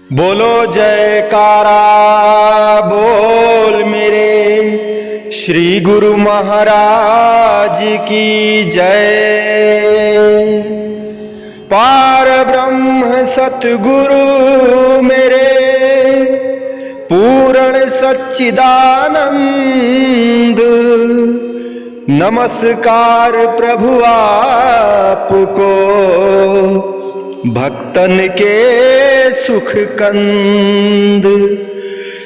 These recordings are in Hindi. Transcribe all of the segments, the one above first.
बोलो जयकारा बोल मेरे श्री गुरु महाराज की जय। पार ब्रह्म सतगुरु मेरे पूर्ण सच्चिदानंद, नमस्कार प्रभु आपको भक्तन के सुख कंद।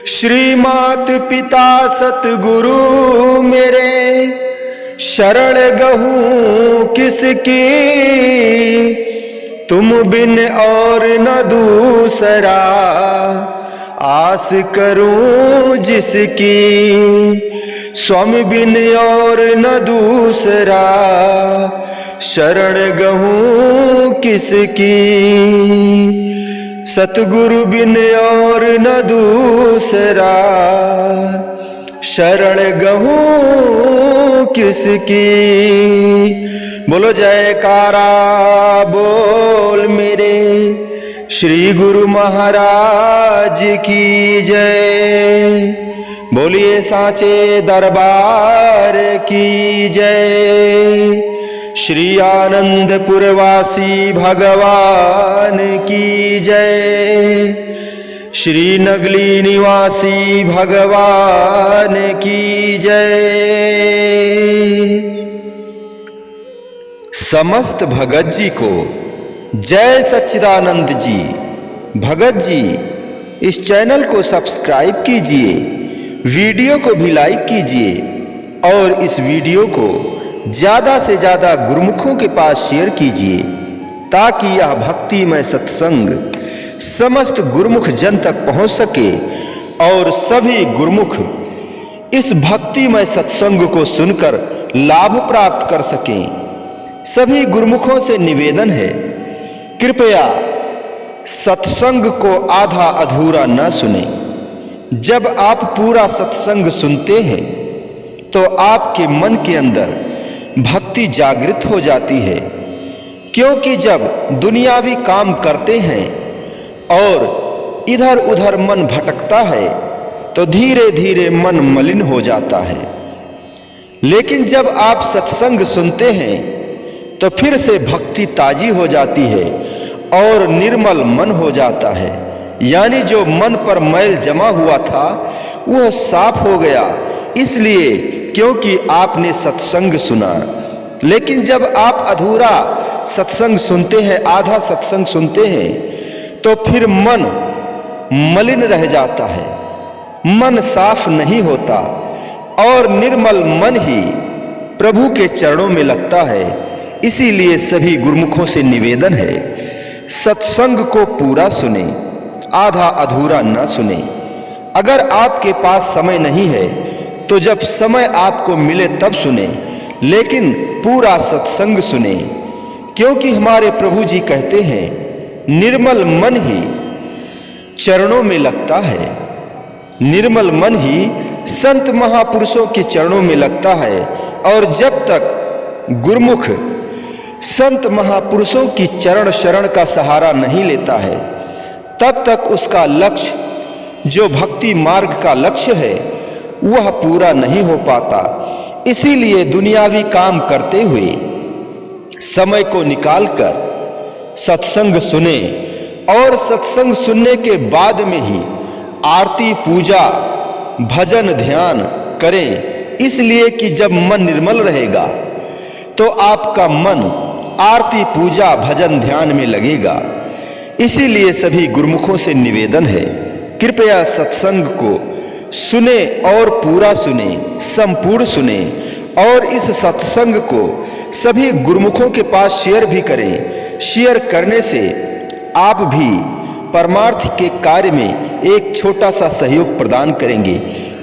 श्री मात पिता सतगुरु मेरे शरण गहूं किसकी, तुम बिन और न दूसरा आस करूं जिसकी। स्वामी बिन और न दूसरा शरण गहूं किसकी। सतगुरु बिन और न दूसरा शरण गहूं किसकी। बोलो जयकारा बोल मेरे श्री गुरु महाराज की जय। बोलिए साचे दरबार की जय। श्री आनंदपुर वासी भगवान की जय। श्री नगली निवासी भगवान की जय। समस्त भगत जी को जय सच्चिदानंद जी। भगत जी इस चैनल को सब्सक्राइब कीजिए, वीडियो को भी लाइक कीजिए और इस वीडियो को ज्यादा से ज्यादा गुरुमुखों के पास शेयर कीजिए, ताकि यह भक्तिमय सत्संग समस्त गुरुमुख जन तक पहुंच सके और सभी गुरुमुख इस भक्तिमय सत्संग को सुनकर लाभ प्राप्त कर सकें। सभी गुरुमुखों से निवेदन है, कृपया सत्संग को आधा अधूरा न सुने। जब आप पूरा सत्संग सुनते हैं तो आपके मन के अंदर भक्ति जागृत हो जाती है, क्योंकि जब दुनियावी काम करते हैं और इधर उधर मन भटकता है तो धीरे धीरे मन मलिन हो जाता है। लेकिन जब आप सत्संग सुनते हैं तो फिर से भक्ति ताजी हो जाती है और निर्मल मन हो जाता है। यानी जो मन पर मैल जमा हुआ था वह साफ हो गया, इसलिए क्योंकि आपने सत्संग सुना। लेकिन जब आप अधूरा सत्संग सुनते हैं, आधा सत्संग सुनते हैं, तो फिर मन मलिन रह जाता है, मन साफ नहीं होता और निर्मल मन ही प्रभु के चरणों में लगता है। इसीलिए सभी गुरुमुखों से निवेदन है, सत्संग को पूरा सुने, आधा अधूरा न सुने। अगर आपके पास समय नहीं है तो जब समय आपको मिले तब सुने, लेकिन पूरा सत्संग सुने, क्योंकि हमारे प्रभु जी कहते हैं निर्मल मन ही चरणों में लगता है। निर्मल मन ही संत महापुरुषों के चरणों में लगता है। और जब तक गुरुमुख संत महापुरुषों की चरण शरण का सहारा नहीं लेता है, तब तक उसका लक्ष्य, जो भक्ति मार्ग का लक्ष्य है, वह पूरा नहीं हो पाता। इसीलिए दुनियावी काम करते हुए समय को निकालकर सत्संग सुने और सत्संग सुनने के बाद में ही आरती पूजा भजन ध्यान करें। इसलिए कि जब मन निर्मल रहेगा तो आपका मन आरती पूजा भजन ध्यान में लगेगा। इसीलिए सभी गुरुमुखों से निवेदन है, कृपया सत्संग को सुने और पूरा सुने, संपूर्ण सुने और इस सत्संग को सभी गुरुमुखों के पास शेयर भी करें। शेयर करने से आप भी परमार्थ के कार्य में एक छोटा सा सहयोग प्रदान करेंगे,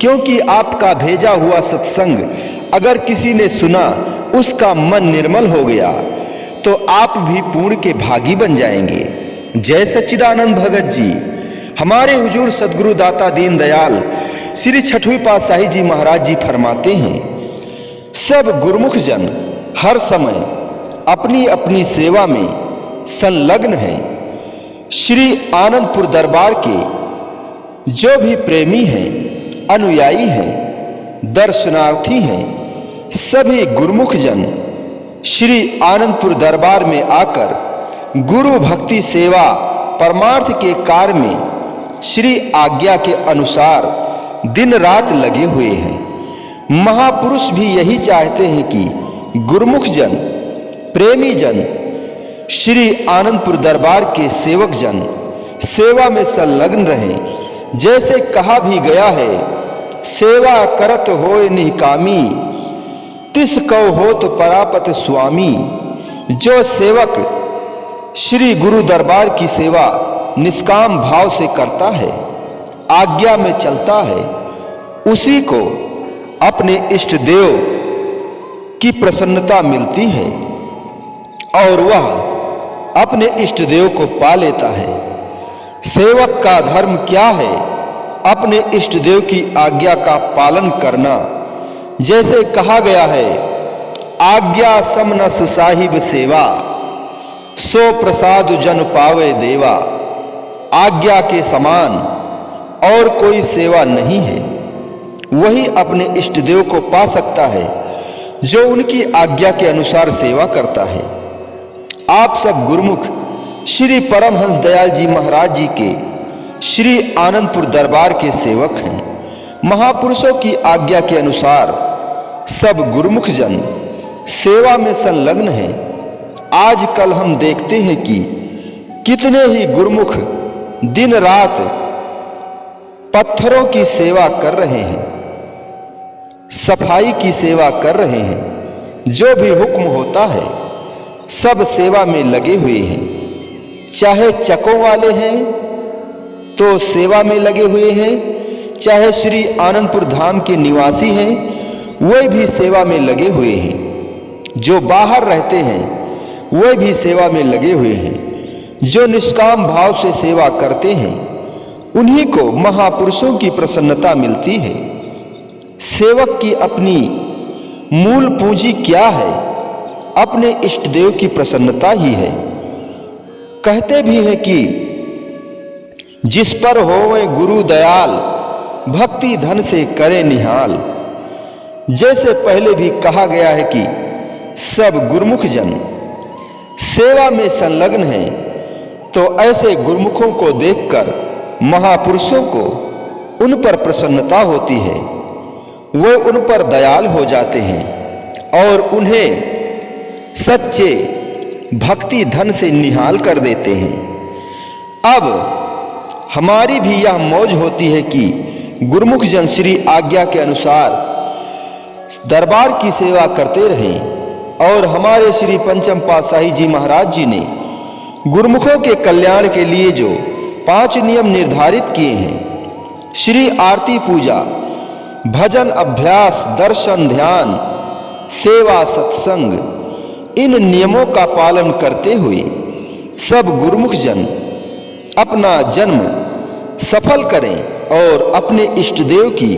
क्योंकि आपका भेजा हुआ सत्संग अगर किसी ने सुना, उसका मन निर्मल हो गया, तो आप भी पुण्य के भागी बन जाएंगे। जय सच्चिदानंद भगत जी। हमारे हुजूर सदगुरु दाता दीन दयाल श्री छठवीं पातशाही जी महाराज जी फरमाते हैं, सब गुरुमुख जन हर समय अपनी अपनी सेवा में संलग्न हैं। श्री आनंदपुर दरबार के जो भी प्रेमी हैं, अनुयायी हैं, दर्शनार्थी हैं, सभी गुरुमुख जन श्री आनंदपुर दरबार में आकर गुरु भक्ति सेवा परमार्थ के कार्य में श्री आज्ञा के अनुसार दिन रात लगे हुए हैं। महापुरुष भी यही चाहते हैं कि गुरुमुख जन, प्रेमी जन, श्री आनंदपुर दरबार के सेवक जन सेवा में संलग्न रहें। जैसे कहा भी गया है, सेवा करत होय निकामी, तिस कौ होत परापत स्वामी। जो सेवक श्री गुरु दरबार की सेवा निष्काम भाव से करता है, आज्ञा में चलता है, उसी को अपने इष्ट देव की प्रसन्नता मिलती है और वह अपने इष्ट देव को पा लेता है। सेवक का धर्म क्या है? अपने इष्ट देव की आज्ञा का पालन करना। जैसे कहा गया है, आज्ञा सम न सुसाहिब सेवा, सो प्रसाद जन पावे देवा। आज्ञा के समान और कोई सेवा नहीं है। वही अपने इष्ट देव को पा सकता है जो उनकी आज्ञा के अनुसार सेवा करता है। आप सब गुरुमुख श्री परमहंस दयाल जी महाराज जी के श्री आनंदपुर दरबार के सेवक हैं। महापुरुषों की आज्ञा के अनुसार सब गुरुमुख जन सेवा में संलग्न हैं। आजकल हम देखते हैं कि कितने ही गुरुमुख दिन रात पत्थरों की सेवा कर रहे हैं, सफाई की सेवा कर रहे हैं। जो भी हुक्म होता है सब सेवा में लगे हुए हैं। चाहे चकों वाले हैं तो सेवा में लगे हुए हैं, चाहे श्री आनंदपुर धाम के निवासी हैं वे भी सेवा में लगे हुए हैं। जो बाहर रहते हैं वे भी सेवा में लगे हुए हैं। जो निष्काम भाव से सेवा करते हैं उन्हीं को महापुरुषों की प्रसन्नता मिलती है। सेवक की अपनी मूल पूंजी क्या है? अपने इष्ट देव की प्रसन्नता ही है। कहते भी हैं कि जिस पर होवे गुरु दयाल, भक्ति धन से करे निहाल। जैसे पहले भी कहा गया है कि सब गुरुमुख जन सेवा में संलग्न हैं, तो ऐसे गुरुमुखों को देखकर महापुरुषों को उन पर प्रसन्नता होती है। वे उन पर दयाल हो जाते हैं और उन्हें सच्चे भक्ति धन से निहाल कर देते हैं। अब हमारी भी यह मौज होती है कि गुरुमुख जन श्री आज्ञा के अनुसार दरबार की सेवा करते रहें और हमारे श्री पंचम पातशाही जी महाराज जी ने गुरुमुखों के कल्याण के लिए जो 5 नियम निर्धारित किए हैं, श्री आरती पूजा, भजन अभ्यास, दर्शन ध्यान, सेवा सत्संग, इन नियमों का पालन करते हुए सब गुरुमुख जन अपना जन्म सफल करें और अपने इष्ट देव की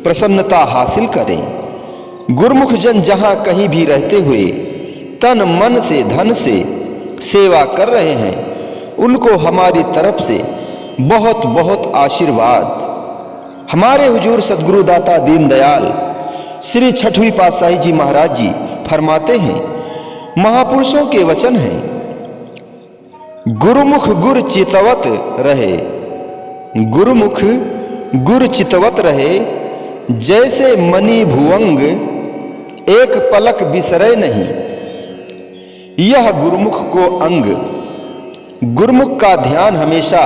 प्रसन्नता हासिल करें। गुरुमुख जन जहां कहीं भी रहते हुए तन मन से धन से सेवा कर रहे हैं, उनको हमारी तरफ से बहुत बहुत आशीर्वाद। हमारे हुजूर सदगुरु दाता दीनदयाल श्री छठवीं पातशाही जी महाराज जी फरमाते हैं, महापुरुषों के वचन हैं, गुरुमुख गुर चितवत रहे, गुरुमुख गुर चितवत रहे, जैसे मणि भुवंग एक पलक बिसरे नहीं। यह गुरुमुख को अंग। गुरुमुख का ध्यान हमेशा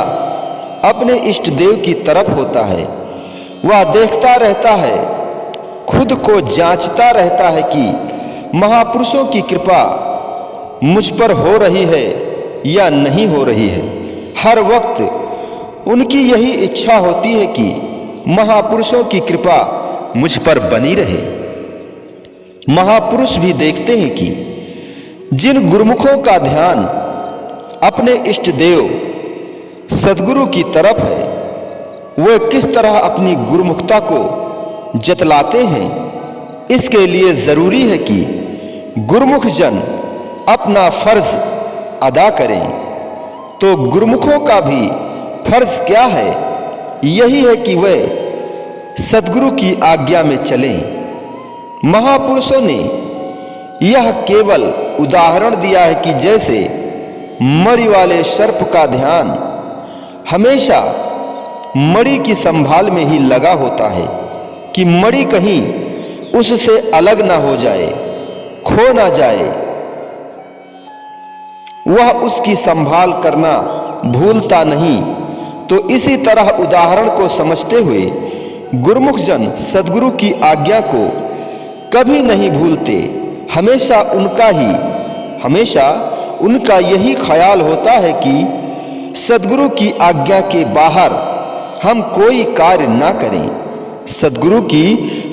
अपने इष्ट देव की तरफ होता है। वह देखता रहता है, खुद को जांचता रहता है कि महापुरुषों की कृपा मुझ पर हो रही है या नहीं हो रही है। हर वक्त उनकी यही इच्छा होती है कि महापुरुषों की कृपा मुझ पर बनी रहे। महापुरुष भी देखते हैं कि जिन गुरुमुखों का ध्यान अपने इष्ट देव सद्गुरु की तरफ है, वे किस तरह अपनी गुरुमुखता को जतलाते हैं। इसके लिए जरूरी है कि गुरुमुख जन अपना फर्ज अदा करें। तो गुरुमुखों का भी फर्ज क्या है? यही है कि वे सद्गुरु की आज्ञा में चलें। महापुरुषों ने यह केवल उदाहरण दिया है कि जैसे मणि वाले सर्प का ध्यान हमेशा मणि की संभाल में ही लगा होता है कि मणि कहीं उससे अलग ना हो जाए, खो ना जाए। वह उसकी संभाल करना भूलता नहीं। तो इसी तरह उदाहरण को समझते हुए गुरुमुख जन सद्गुरु की आज्ञा को कभी नहीं भूलते। हमेशा उनका यही ख्याल होता है कि सद्गुरु की आज्ञा के बाहर हम कोई कार्य ना करें, सद्गुरु की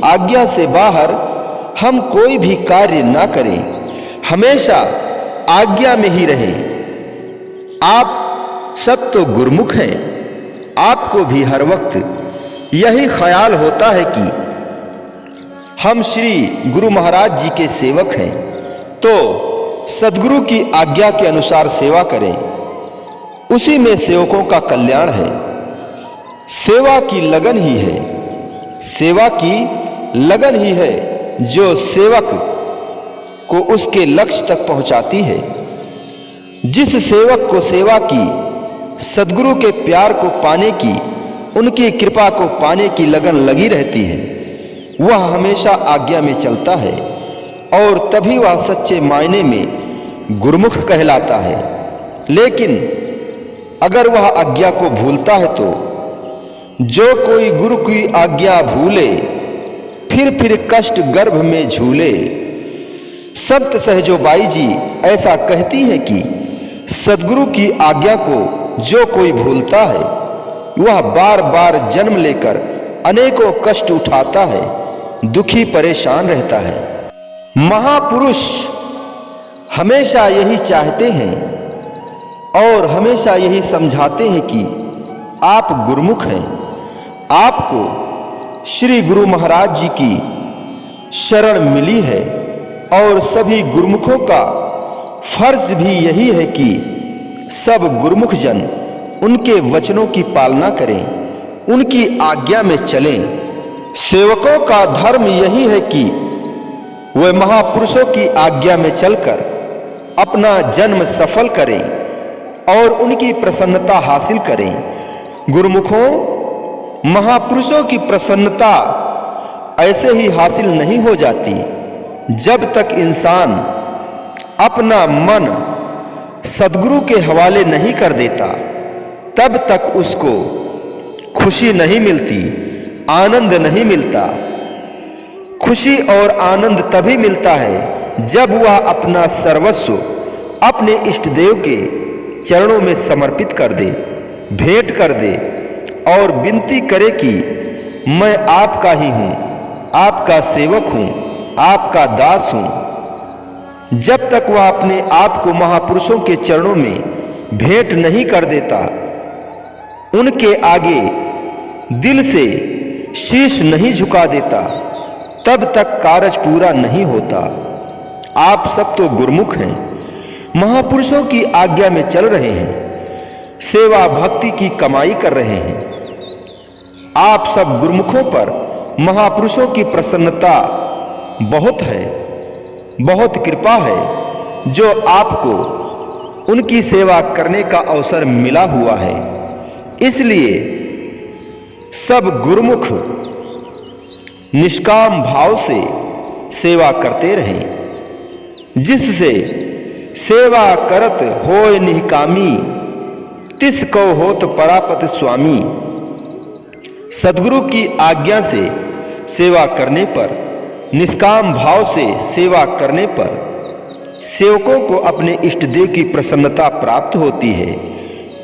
आज्ञा से बाहर हम कोई भी कार्य ना करें, हमेशा आज्ञा में ही रहें। आप सब तो गुरुमुख हैं, आपको भी हर वक्त यही ख्याल होता है कि हम श्री गुरु महाराज जी के सेवक हैं, तो सद्गुरु की आज्ञा के अनुसार सेवा करें। उसी में सेवकों का कल्याण है। सेवा की लगन ही है, सेवा की लगन ही है जो सेवक को उसके लक्ष्य तक पहुंचाती है। जिस सेवक को सेवा की, सद्गुरु के प्यार को पाने की, उनकी कृपा को पाने की लगन लगी रहती है, वह हमेशा आज्ञा में चलता है और तभी वह सच्चे मायने में गुरुमुख कहलाता है। लेकिन अगर वह आज्ञा को भूलता है तो जो कोई गुरु की आज्ञा भूले फिर कष्ट गर्भ में झूले। संत सहजोबाई जी ऐसा कहती है कि सद्गुरु की आज्ञा को जो कोई भूलता है वह बार बार जन्म लेकर अनेकों कष्ट उठाता है, दुखी परेशान रहता है। महापुरुष हमेशा यही चाहते हैं और हमेशा यही समझाते हैं कि आप गुरुमुख हैं, आपको श्री गुरु महाराज जी की शरण मिली है और सभी गुरुमुखों का फर्ज भी यही है कि सब गुरुमुख जन उनके वचनों की पालना करें, उनकी आज्ञा में चलें। सेवकों का धर्म यही है कि वे महापुरुषों की आज्ञा में चलकर अपना जन्म सफल करें और उनकी प्रसन्नता हासिल करें। गुरुमुखों, महापुरुषों की प्रसन्नता ऐसे ही हासिल नहीं हो जाती। जब तक इंसान अपना मन सद्गुरु के हवाले नहीं कर देता तब तक उसको खुशी नहीं मिलती, आनंद नहीं मिलता। खुशी और आनंद तभी मिलता है जब वह अपना सर्वस्व अपने इष्ट देव के चरणों में समर्पित कर दे, भेंट कर दे और विनती करे कि मैं आपका ही हूँ, आपका सेवक हूँ, आपका दास हूँ। जब तक वह अपने आप को महापुरुषों के चरणों में भेंट नहीं कर देता, उनके आगे दिल से शीश नहीं झुका देता, तब तक कार्य पूरा नहीं होता। आप सब तो गुरुमुख हैं, महापुरुषों की आज्ञा में चल रहे हैं, सेवा भक्ति की कमाई कर रहे हैं। आप सब गुरुमुखों पर महापुरुषों की प्रसन्नता बहुत है, बहुत कृपा है जो आपको उनकी सेवा करने का अवसर मिला हुआ है। इसलिए सब गुरुमुख निष्काम भाव से सेवा करते रहें। जिससे सेवा करत होय निहकामी, तिस को होत परापत स्वामी। सद्गुरु की आज्ञा से सेवा करने पर, निष्काम भाव से सेवा करने पर सेवकों को अपने इष्ट देव की प्रसन्नता प्राप्त होती है।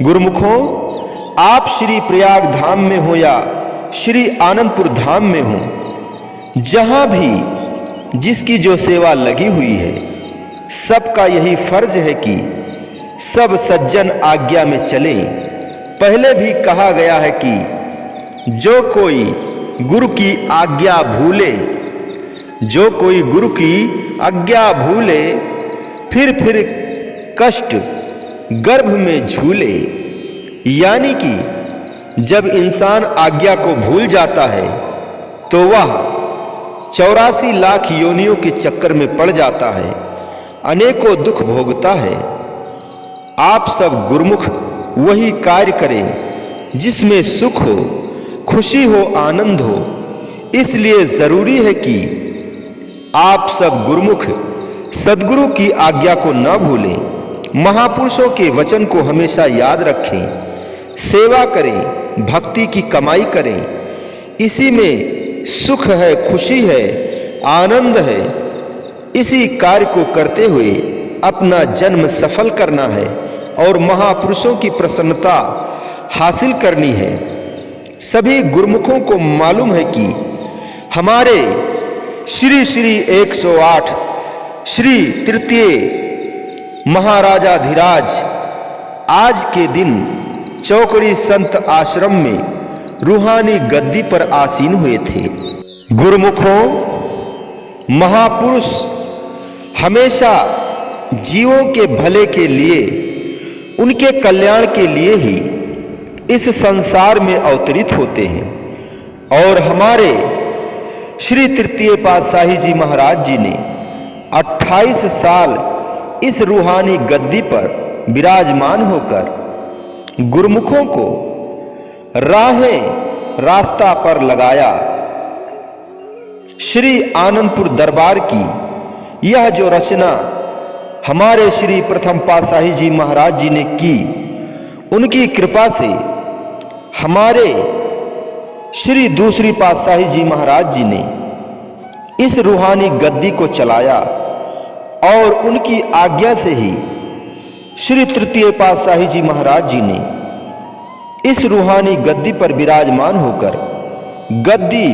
गुरुमुखों, आप श्री प्रयाग धाम में हो या श्री आनंदपुर धाम में हो, जहां भी जिसकी जो सेवा लगी हुई है, सबका यही फर्ज है कि सब सज्जन आज्ञा में चलें। पहले भी कहा गया है कि जो कोई गुरु की आज्ञा भूले, जो कोई गुरु की आज्ञा भूले फिर कष्ट गर्भ में झूले, यानी कि जब इंसान आज्ञा को भूल जाता है तो वह 84 लाख योनियों के चक्कर में पड़ जाता है, अनेकों दुख भोगता है। आप सब गुरुमुख वही कार्य करें जिसमें सुख हो, खुशी हो, आनंद हो। इसलिए जरूरी है कि आप सब गुरुमुख सद्गुरु की आज्ञा को न भूलें, महापुरुषों के वचन को हमेशा याद रखें, सेवा करें, भक्ति की कमाई करें। इसी में सुख है, खुशी है, आनंद है। इसी कार्य को करते हुए अपना जन्म सफल करना है और महापुरुषों की प्रसन्नता हासिल करनी है। सभी गुरुमुखों को मालूम है कि हमारे श्री श्री 108 श्री तृतीय महाराजाधिराज आज के दिन चौकड़ी संत आश्रम में रूहानी गद्दी पर आसीन हुए थे। गुरुमुखों, महापुरुष हमेशा जीवों के भले के लिए, उनके कल्याण के लिए ही इस संसार में अवतरित होते हैं। और हमारे श्री तृतीय पातशाही जी महाराज जी ने 28 साल इस रूहानी गद्दी पर विराजमान होकर गुरुमुखों को रास्ता पर लगाया। श्री आनंदपुर दरबार की यह जो रचना हमारे श्री प्रथम पातशाही जी महाराज जी ने की, उनकी कृपा से हमारे श्री दूसरी पातशाही जी महाराज जी ने इस रूहानी गद्दी को चलाया और उनकी आज्ञा से ही श्री तृतीय पातशाही जी महाराज जी ने इस रूहानी गद्दी पर विराजमान होकर, गद्दी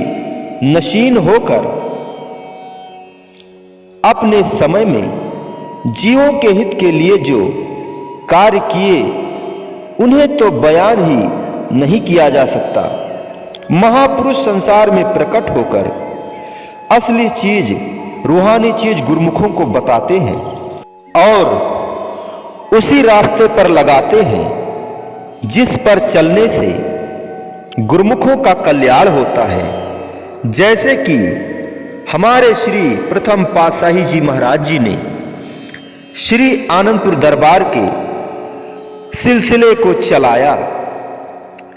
नशीन होकर अपने समय में जीवों के हित के लिए जो कार्य किए, उन्हें तो बयान ही नहीं किया जा सकता। महापुरुष संसार में प्रकट होकर असली चीज, रूहानी चीज गुरुमुखों को बताते हैं और उसी रास्ते पर लगाते हैं जिस पर चलने से गुरुमुखों का कल्याण होता है। जैसे कि हमारे श्री प्रथम पातशाही जी महाराज जी ने श्री आनंदपुर दरबार के सिलसिले को चलाया,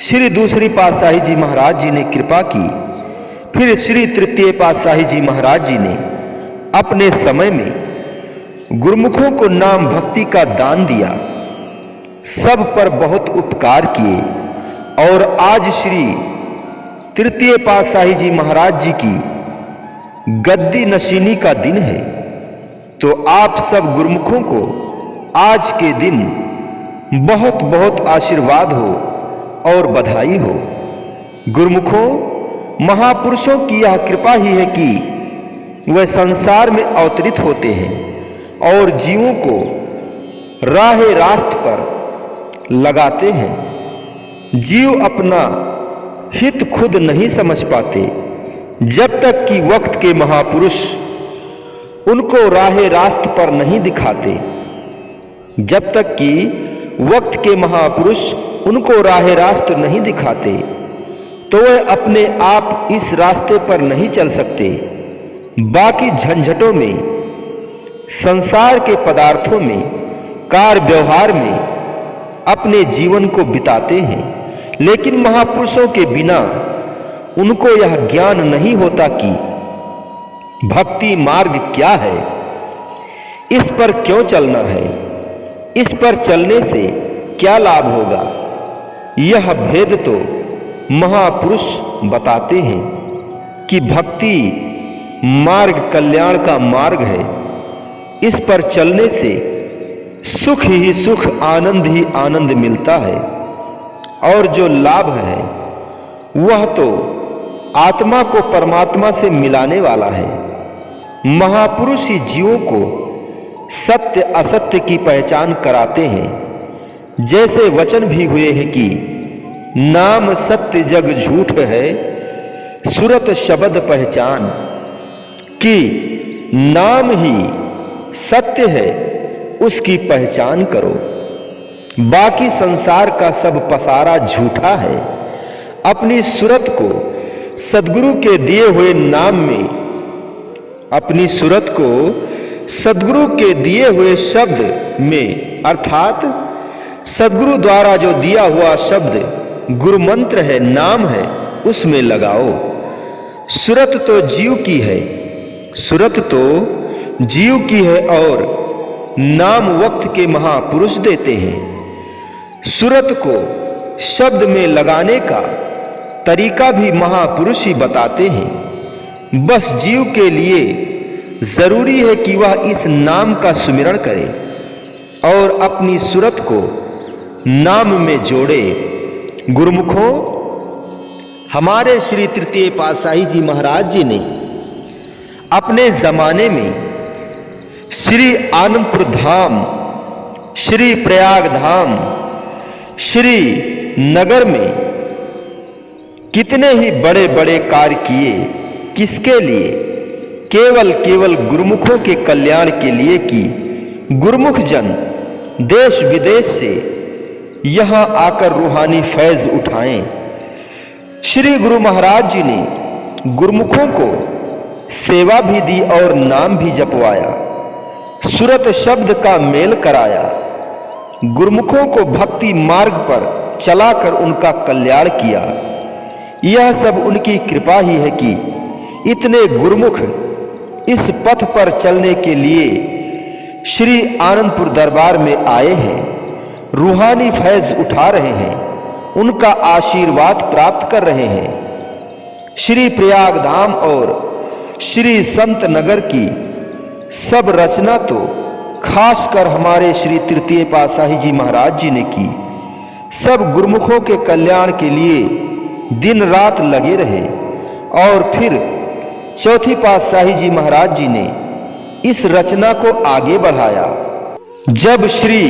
श्री दूसरी पातशाही जी महाराज जी ने कृपा की, फिर श्री तृतीय पातशाही जी महाराज जी ने अपने समय में गुरुमुखों को नाम भक्ति का दान दिया, सब पर बहुत उपकार किए। और आज श्री तृतीय पातशाही जी महाराज जी की गद्दी नशीनी का दिन है, तो आप सब गुरुमुखों को आज के दिन बहुत बहुत आशीर्वाद हो और बधाई हो। गुरुमुखों, महापुरुषों की यह कृपा ही है कि वह संसार में अवतरित होते हैं और जीवों को रास्त पर लगाते हैं। जीव अपना हित खुद नहीं समझ पाते जब तक कि वक्त के महापुरुष उनको रास्त पर नहीं दिखाते। जब तक कि वक्त के महापुरुष उनको रास्त नहीं दिखाते तो वह अपने आप इस रास्ते पर नहीं चल सकते। बाकी झंझटों में, संसार के पदार्थों में, कार्य व्यवहार में अपने जीवन को बिताते हैं, लेकिन महापुरुषों के बिना उनको यह ज्ञान नहीं होता कि भक्ति मार्ग क्या है, इस पर क्यों चलना है, इस पर चलने से क्या लाभ होगा। यह भेद तो महापुरुष बताते हैं कि भक्ति मार्ग कल्याण का मार्ग है, इस पर चलने से सुख ही सुख, आनंद ही आनंद मिलता है और जो लाभ है वह तो आत्मा को परमात्मा से मिलाने वाला है। महापुरुष ही जीवों को सत्य असत्य की पहचान कराते हैं। जैसे वचन भी हुए हैं कि नाम सत्य जग झूठ है, सुरत शब्द पहचान, कि नाम ही सत्य है, उसकी पहचान करो। बाकी संसार का सब पसारा झूठा है। अपनी सूरत को सद्गुरु के दिए हुए नाम में, अपनी सूरत को सद्गुरु के दिए हुए शब्द में, अर्थात सद्गुरु द्वारा जो दिया हुआ शब्द गुरु मंत्र है, नाम है, उसमें लगाओ। सूरत तो जीव की है, सूरत तो जीव की है और नाम वक्त के महापुरुष देते हैं। सूरत को शब्द में लगाने का तरीका भी महापुरुष ही बताते हैं। बस जीव के लिए जरूरी है कि वह इस नाम का सुमिरण करे और अपनी सूरत को नाम में जोड़े। गुरुमुखों, हमारे श्री तृतीय पातशाही जी महाराज जी ने अपने जमाने में श्री आनंदपुर धाम, श्री प्रयाग धाम, श्री नगर में कितने ही बड़े बड़े कार्य किए। किसके लिए? केवल गुरुमुखों के कल्याण के लिए कि गुरुमुख जन देश विदेश से यहां आकर रूहानी फैज उठाएं। श्री गुरु महाराज जी ने गुरुमुखों को सेवा भी दी और नाम भी जपवाया, सूरत शब्द का मेल कराया, गुरुमुखों को भक्ति मार्ग पर चलाकर उनका कल्याण किया। यह सब उनकी कृपा ही है कि इतने गुरुमुख इस पथ पर चलने के लिए श्री आनंदपुर दरबार में आए हैं, रूहानी फैज उठा रहे हैं, उनका आशीर्वाद प्राप्त कर रहे हैं। श्री प्रयाग धाम और श्री संत नगर की सब रचना तो खासकर हमारे श्री तृतीय पातशाही जी महाराज जी ने की। सब गुरुमुखों के कल्याण के लिए दिन रात लगे रहे और फिर चौथी पातशाही जी महाराज जी ने इस रचना को आगे बढ़ाया। जब श्री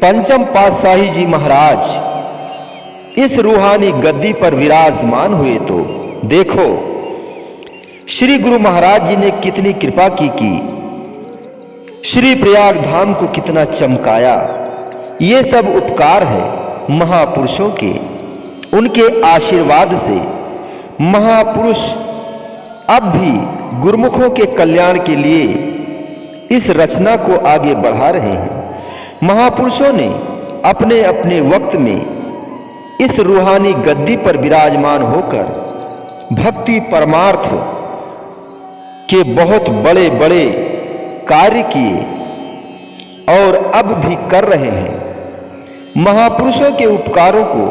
पंचम पातशाही जी महाराज इस रूहानी गद्दी पर विराजमान हुए तो देखो श्री गुरु महाराज जी ने कितनी कृपा की श्री प्रयाग धाम को कितना चमकाया। ये सब उपकार है महापुरुषों के, उनके आशीर्वाद से महापुरुष अब भी गुरुमुखों के कल्याण के लिए इस रचना को आगे बढ़ा रहे हैं। महापुरुषों ने अपने अपने वक्त में इस रूहानी गद्दी पर विराजमान होकर भक्ति परमार्थ के बहुत बड़े बड़े कार्य किए और अब भी कर रहे हैं। महापुरुषों के उपकारों को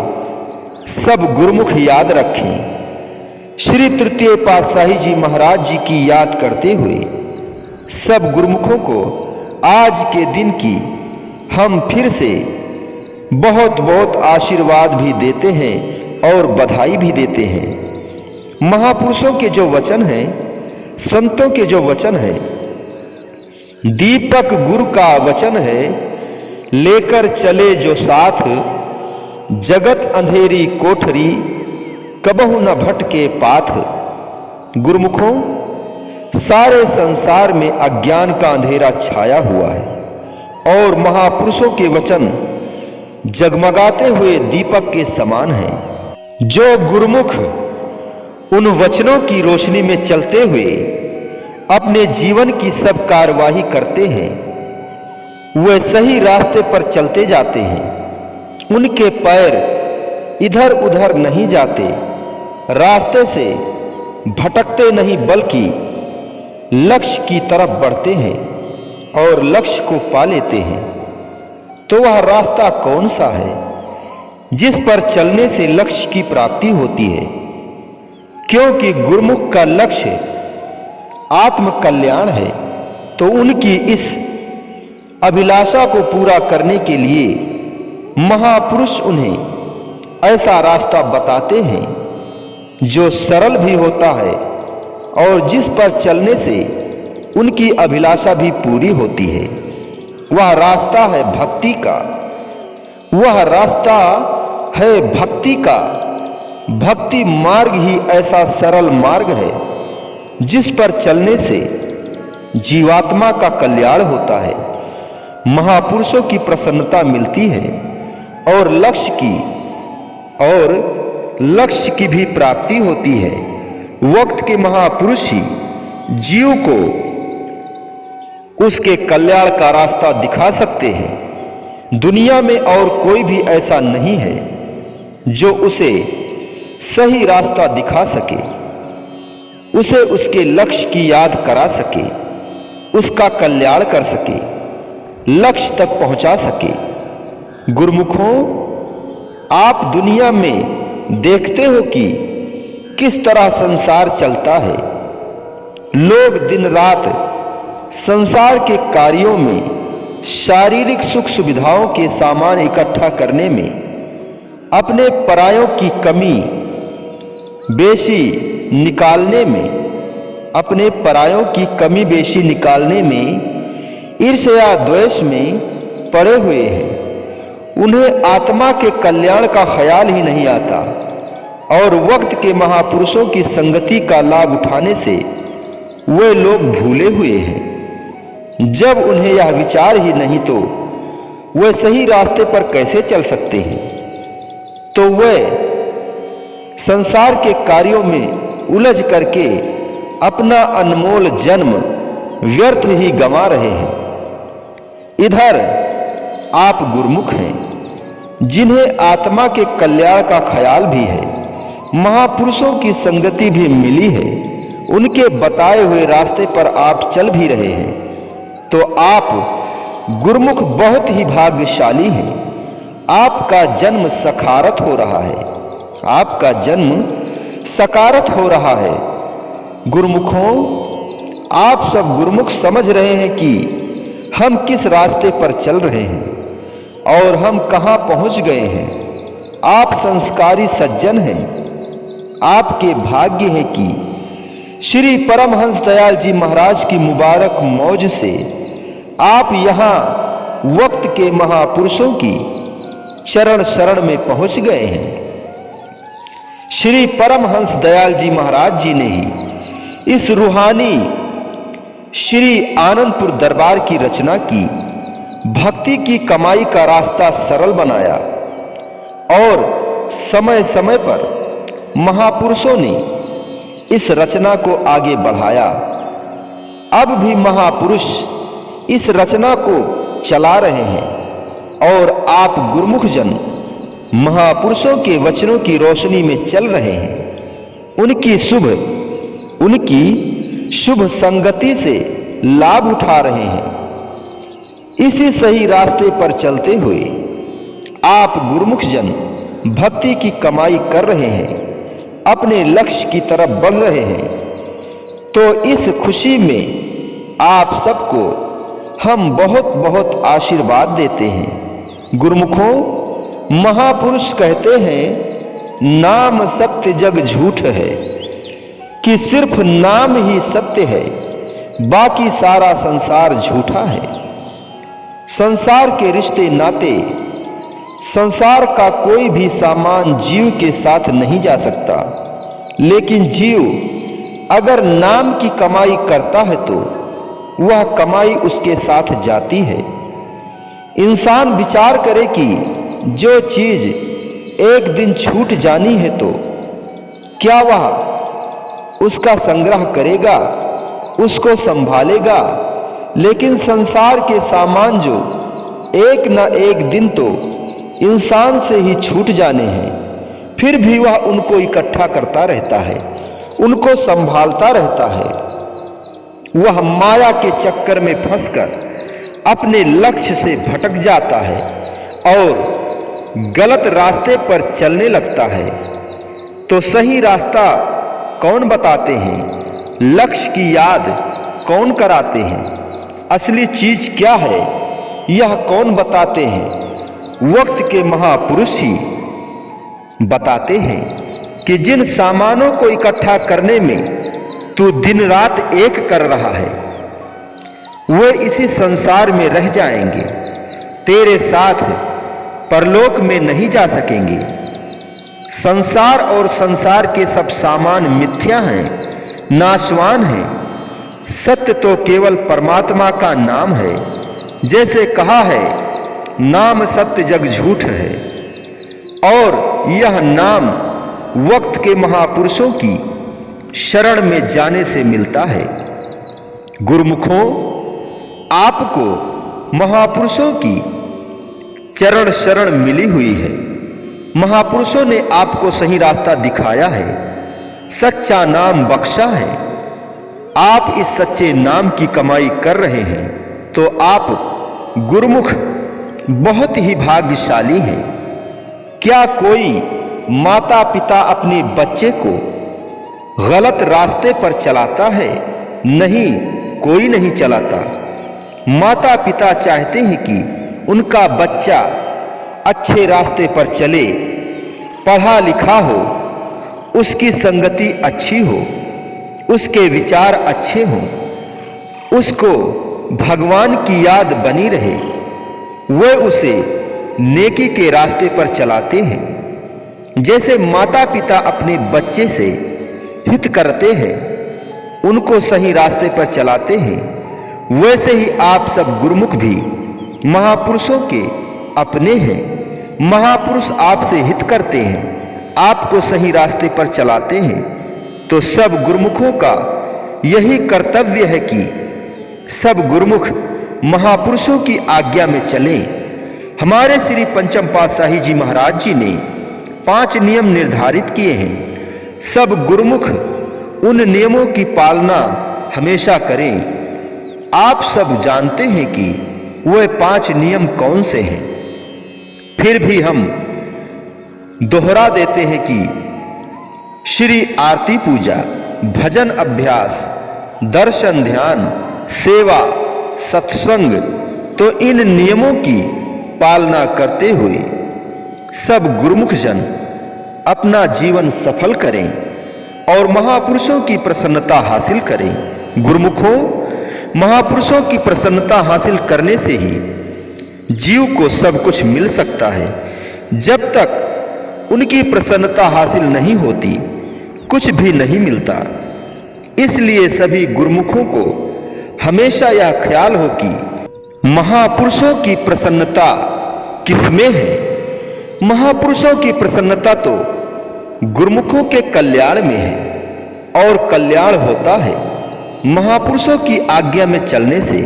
सब गुरुमुख याद रखें। श्री तृतीय पातशाही जी महाराज जी की याद करते हुए सब गुरुमुखों को आज के दिन की हम फिर से बहुत बहुत आशीर्वाद भी देते हैं और बधाई भी देते हैं। महापुरुषों के जो वचन हैं, संतों के जो वचन है, दीपक गुरु का वचन है, लेकर चले जो साथ, जगत अंधेरी कोठरी कबहु न भटके पाथ। गुरुमुखों, सारे संसार में अज्ञान का अंधेरा छाया हुआ है और महापुरुषों के वचन जगमगाते हुए दीपक के समान हैं। जो गुरुमुख उन वचनों की रोशनी में चलते हुए अपने जीवन की सब कार्यवाही करते हैं, वे सही रास्ते पर चलते जाते हैं। उनके पैर इधर उधर नहीं जाते, रास्ते से भटकते नहीं बल्कि लक्ष्य की तरफ बढ़ते हैं और लक्ष्य को पा लेते हैं। तो वह रास्ता कौन सा है जिस पर चलने से लक्ष्य की प्राप्ति होती है? क्योंकि गुरुमुख का लक्ष्य आत्म कल्याण है, तो उनकी इस अभिलाषा को पूरा करने के लिए महापुरुष उन्हें ऐसा रास्ता बताते हैं जो सरल भी होता है और जिस पर चलने से उनकी अभिलाषा भी पूरी होती है। वह रास्ता है भक्ति का, वह रास्ता है भक्ति का। भक्ति मार्ग ही ऐसा सरल मार्ग है जिस पर चलने से जीवात्मा का कल्याण होता है। महापुरुषों की प्रसन्नता मिलती है और लक्ष्य की भी प्राप्ति होती है। वक्त के महापुरुष ही जीव को उसके कल्याण का रास्ता दिखा सकते हैं। दुनिया में और कोई भी ऐसा नहीं है जो उसे सही रास्ता दिखा सके, उसे उसके लक्ष्य की याद करा सके, उसका कल्याण कर सके, लक्ष्य तक पहुंचा सके। गुरुमुखों, आप दुनिया में देखते हो कि किस तरह संसार चलता है। लोग दिन रात संसार के कार्यों में, शारीरिक सुख सुविधाओं के सामान इकट्ठा करने में, अपने परायों की कमी बेशी निकालने में ईर्ष्या द्वेष में पड़े हुए हैं। उन्हें आत्मा के कल्याण का ख्याल ही नहीं आता और वक्त के महापुरुषों की संगति का लाभ उठाने से वे लोग भूले हुए हैं। जब उन्हें यह विचार ही नहीं तो वे सही रास्ते पर कैसे चल सकते हैं? तो वे संसार के कार्यों में उलझ करके अपना अनमोल जन्म व्यर्थ ही गंवा रहे हैं। इधर आप गुरुमुख हैं जिन्हें आत्मा के कल्याण का ख्याल भी है, महापुरुषों की संगति भी मिली है, उनके बताए हुए रास्ते पर आप चल भी रहे हैं, तो आप गुरुमुख बहुत ही भाग्यशाली हैं। आपका जन्म सखारत हो रहा है, आपका जन्म सकारत हो रहा है। गुरुमुखों, आप सब गुरुमुख समझ रहे हैं कि हम किस रास्ते पर चल रहे हैं और हम कहां पहुंच गए हैं। आप संस्कारी सज्जन हैं। आपके भाग्य है कि श्री परमहंस दयाल जी महाराज की मुबारक मौज से आप यहाँ वक्त के महापुरुषों की चरण शरण में पहुंच गए हैं। श्री परमहंस दयाल जी महाराज जी ने ही इस रूहानी श्री आनंदपुर दरबार की रचना की, भक्ति की कमाई का रास्ता सरल बनाया और समय समय पर महापुरुषों ने इस रचना को आगे बढ़ाया। अब भी महापुरुष इस रचना को चला रहे हैं और आप गुरुमुख जन महापुरुषों के वचनों की रोशनी में चल रहे हैं। उनकी शुभ संगति से लाभ उठा रहे हैं। इसी सही रास्ते पर चलते हुए आप गुरुमुख जन भक्ति की कमाई कर रहे हैं, अपने लक्ष्य की तरफ बढ़ रहे हैं। तो इस खुशी में आप सबको हम बहुत बहुत आशीर्वाद देते हैं। गुरुमुखों, महापुरुष कहते हैं नाम सत्य जग झूठ है, कि सिर्फ नाम ही सत्य है, बाकी सारा संसार झूठा है। संसार के रिश्ते नाते, संसार का कोई भी सामान जीव के साथ नहीं जा सकता, लेकिन जीव अगर नाम की कमाई करता है तो वह कमाई उसके साथ जाती है। इंसान विचार करे कि जो चीज एक दिन छूट जानी है तो क्या वह उसका संग्रह करेगा, उसको संभालेगा? लेकिन संसार के सामान जो एक ना एक दिन तो इंसान से ही छूट जाने हैं, फिर भी वह उनको इकट्ठा करता रहता है, उनको संभालता रहता है। वह माया के चक्कर में फंसकर अपने लक्ष्य से भटक जाता है और गलत रास्ते पर चलने लगता है। तो सही रास्ता कौन बताते हैं? लक्ष्य की याद कौन कराते हैं? असली चीज क्या है यह कौन बताते हैं? वक्त के महापुरुष ही बताते हैं कि जिन सामानों को इकट्ठा करने में तू दिन रात एक कर रहा है, वे इसी संसार में रह जाएंगे, तेरे साथ परलोक में नहीं जा सकेंगे। संसार और संसार के सब सामान मिथ्या हैं, नाशवान हैं। सत्य तो केवल परमात्मा का नाम है, जैसे कहा है, नाम सत्य जग झूठ है, और यह नाम वक्त के महापुरुषों की शरण में जाने से मिलता है। गुरुमुखों, आपको महापुरुषों की चरण शरण मिली हुई है। महापुरुषों ने आपको सही रास्ता दिखाया है, सच्चा नाम बख्शा है। आप इस सच्चे नाम की कमाई कर रहे हैं, तो आप गुरुमुख बहुत ही भाग्यशाली हैं। क्या कोई माता पिता अपने बच्चे को गलत रास्ते पर चलाता है? नहीं, कोई नहीं चलाता। माता पिता चाहते हैं कि उनका बच्चा अच्छे रास्ते पर चले, पढ़ा लिखा हो, उसकी संगति अच्छी हो, उसके विचार अच्छे हों, उसको भगवान की याद बनी रहे, वे उसे नेकी के रास्ते पर चलाते हैं। जैसे माता पिता अपने बच्चे से हित करते हैं, उनको सही रास्ते पर चलाते हैं, वैसे ही आप सब गुरुमुख भी महापुरुषों के अपने हैं। महापुरुष आपसे हित करते हैं, आपको सही रास्ते पर चलाते हैं। तो सब गुरुमुखों का यही कर्तव्य है कि सब गुरुमुख महापुरुषों की आज्ञा में चलें। हमारे श्री पंचम पातशाही जी महाराज जी ने 5 नियम निर्धारित किए हैं। सब गुरुमुख उन नियमों की पालना हमेशा करें। आप सब जानते हैं कि वह 5 नियम कौन से हैं, फिर भी हम दोहरा देते हैं कि श्री आरती पूजा, भजन अभ्यास, दर्शन ध्यान, सेवा, सत्संग, तो इन नियमों की पालना करते हुए सब गुरुमुख जन अपना जीवन सफल करें और महापुरुषों की प्रसन्नता हासिल करें। गुरुमुखों, महापुरुषों की प्रसन्नता हासिल करने से ही जीव को सब कुछ मिल सकता है। जब तक उनकी प्रसन्नता हासिल नहीं होती, कुछ भी नहीं मिलता। इसलिए सभी गुरुमुखों को हमेशा यह ख्याल हो कि महापुरुषों की प्रसन्नता किसमें है। महापुरुषों की प्रसन्नता तो गुरुमुखों के कल्याण में है, और कल्याण होता है महापुरुषों की आज्ञा में चलने से,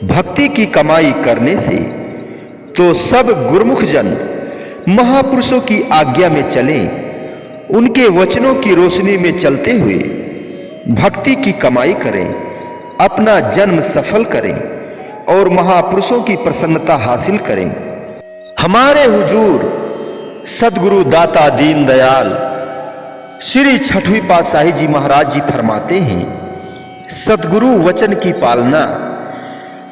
भक्ति की कमाई करने से। तो सब गुरुमुख जन महापुरुषों की आज्ञा में चलें, उनके वचनों की रोशनी में चलते हुए भक्ति की कमाई करें, अपना जन्म सफल करें और महापुरुषों की प्रसन्नता हासिल करें। हमारे हुजूर सदगुरु दाता दीन दयाल श्री छठवीं पातशाही जी महाराज जी फरमाते हैं, सदगुरु वचन की पालना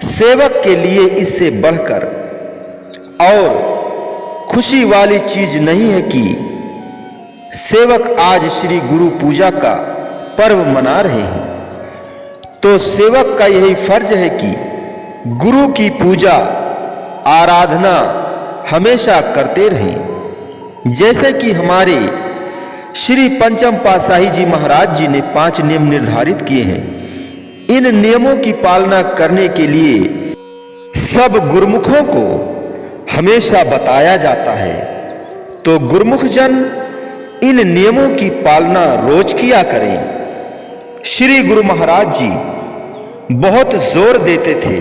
सेवक के लिए इससे बढ़कर और खुशी वाली चीज नहीं है कि सेवक आज श्री गुरु पूजा का पर्व मना रहे हैं। तो सेवक का यही फर्ज है कि गुरु की पूजा आराधना हमेशा करते रहें। जैसे कि हमारे श्री पंचम पातशाही जी महाराज जी ने 5 नियम निर्धारित किए हैं, इन नियमों की पालना करने के लिए सब गुरुमुखों को हमेशा बताया जाता है। तो गुरुमुख जन इन नियमों की पालना रोज किया करें। श्री गुरु महाराज जी बहुत जोर देते थे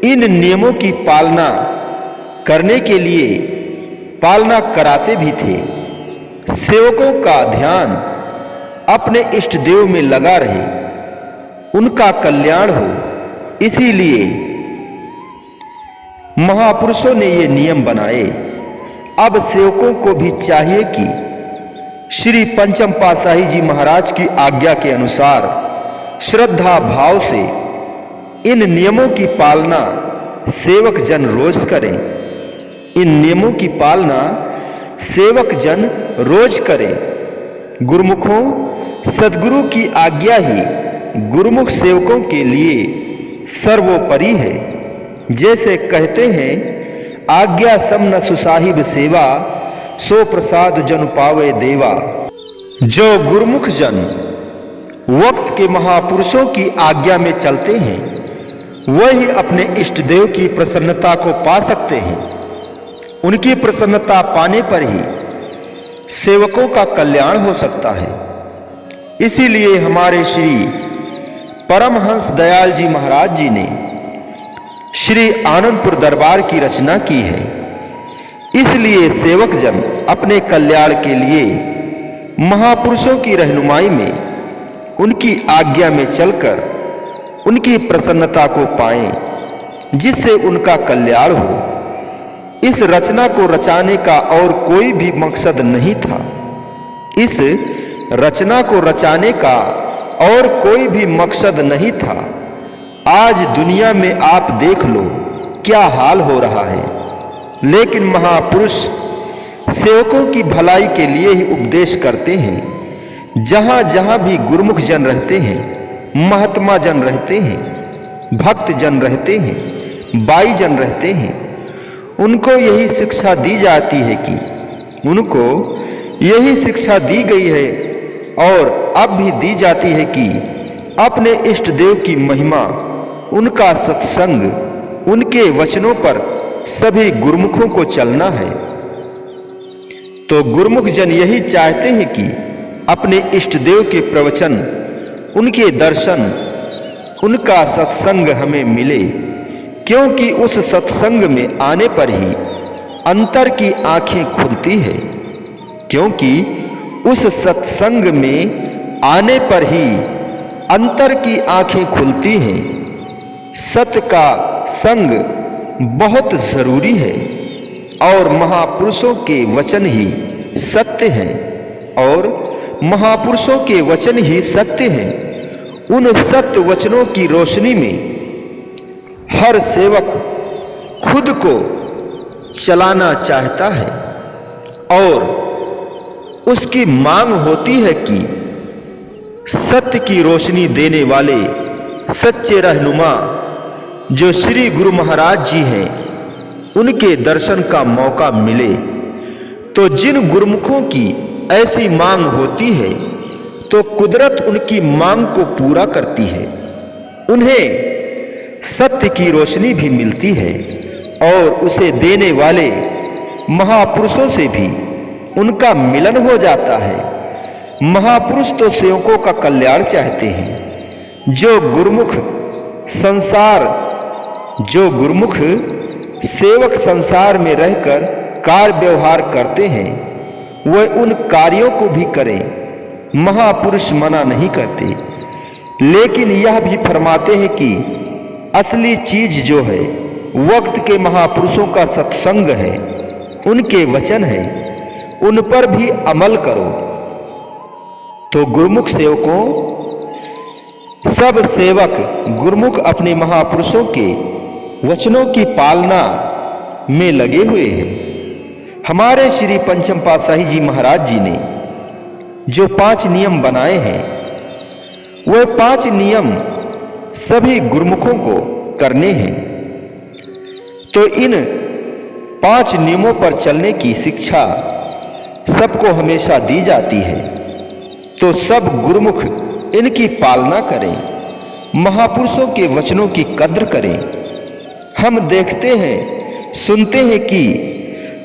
इन नियमों की पालना करने के लिए, पालना कराते भी थे। सेवकों का ध्यान अपने इष्ट देव में लगा रहे, उनका कल्याण हो, इसीलिए महापुरुषों ने ये नियम बनाए। अब सेवकों को भी चाहिए कि श्री पंचम पातशाही जी महाराज की आज्ञा के अनुसार श्रद्धा भाव से इन नियमों की पालना सेवक जन रोज करें। इन नियमों की पालना सेवक जन रोज करें। गुरुमुखों, सद्गुरु की आज्ञा ही गुरुमुख सेवकों के लिए सर्वोपरि है। जैसे कहते हैं, आज्ञा सम न सुसाहिब सेवा, सो प्रसाद जन पावे देवा। जो गुरुमुख जन वक्त के महापुरुषों की आज्ञा में चलते हैं, वही अपने इष्ट देव की प्रसन्नता को पा सकते हैं। उनकी प्रसन्नता पाने पर ही सेवकों का कल्याण हो सकता है। इसीलिए हमारे श्री परमहंस दयाल जी महाराज जी ने श्री आनंदपुर दरबार की रचना की है। इसलिए सेवक जन अपने कल्याण के लिए महापुरुषों की रहनुमाई में, उनकी आज्ञा में चलकर उनकी प्रसन्नता को पाएं, जिससे उनका कल्याण हो। इस रचना को रचाने का और कोई भी मकसद नहीं था। इस रचना को रचाने का और कोई भी मकसद नहीं था। आज दुनिया में आप देख लो क्या हाल हो रहा है, लेकिन महापुरुष सेवकों की भलाई के लिए ही उपदेश करते हैं। जहां जहां भी गुरुमुख जन रहते हैं, महात्मा जन रहते हैं, भक्त जन रहते हैं, बाई जन रहते हैं, उनको यही शिक्षा दी जाती है कि उनको यही शिक्षा दी गई है और अब भी दी जाती है कि अपने इष्ट देव की महिमा, उनका सत्संग, उनके वचनों पर सभी गुरुमुखों को चलना है। तो गुरुमुख जन यही चाहते हैं कि अपने इष्ट देव के प्रवचन, उनके दर्शन, उनका सत्संग हमें मिले, क्योंकि उस सत्संग में आने पर ही अंतर की आंखें खुलती है। क्योंकि उस सत्संग में आने पर ही अंतर की आंखें खुलती हैं। सत्य का संग बहुत जरूरी है और महापुरुषों के वचन ही सत्य हैं और महापुरुषों के वचन ही सत्य हैं। उन सत्य वचनों की रोशनी में हर सेवक खुद को चलाना चाहता है और उसकी मांग होती है कि सत्य की रोशनी देने वाले सच्चे रहनुमा जो श्री गुरु महाराज जी हैं, उनके दर्शन का मौका मिले। तो जिन गुरुमुखों की ऐसी मांग होती है तो कुदरत उनकी मांग को पूरा करती है। उन्हें सत्य की रोशनी भी मिलती है और उसे देने वाले महापुरुषों से भी उनका मिलन हो जाता है। महापुरुष तो सेवकों का कल्याण चाहते हैं। जो गुरुमुख सेवक संसार में रहकर कार्य व्यवहार करते हैं, वह उन कार्यों को भी करें, महापुरुष मना नहीं करते। लेकिन यह भी फरमाते हैं कि असली चीज जो है वक्त के महापुरुषों का सत्संग है, उनके वचन है, उन पर भी अमल करो। तो गुरुमुख सेवकों, सब सेवक गुरुमुख अपने महापुरुषों के वचनों की पालना में लगे हुए हैं। हमारे श्री पंचम पातशाही जी महाराज जी ने जो 5 नियम बनाए हैं, वह 5 नियम सभी गुरुमुखों को करने हैं। तो इन 5 नियमों पर चलने की शिक्षा सबको हमेशा दी जाती है। तो सब गुरुमुख इनकी पालना करें, महापुरुषों के वचनों की कद्र करें। हम देखते हैं, सुनते हैं कि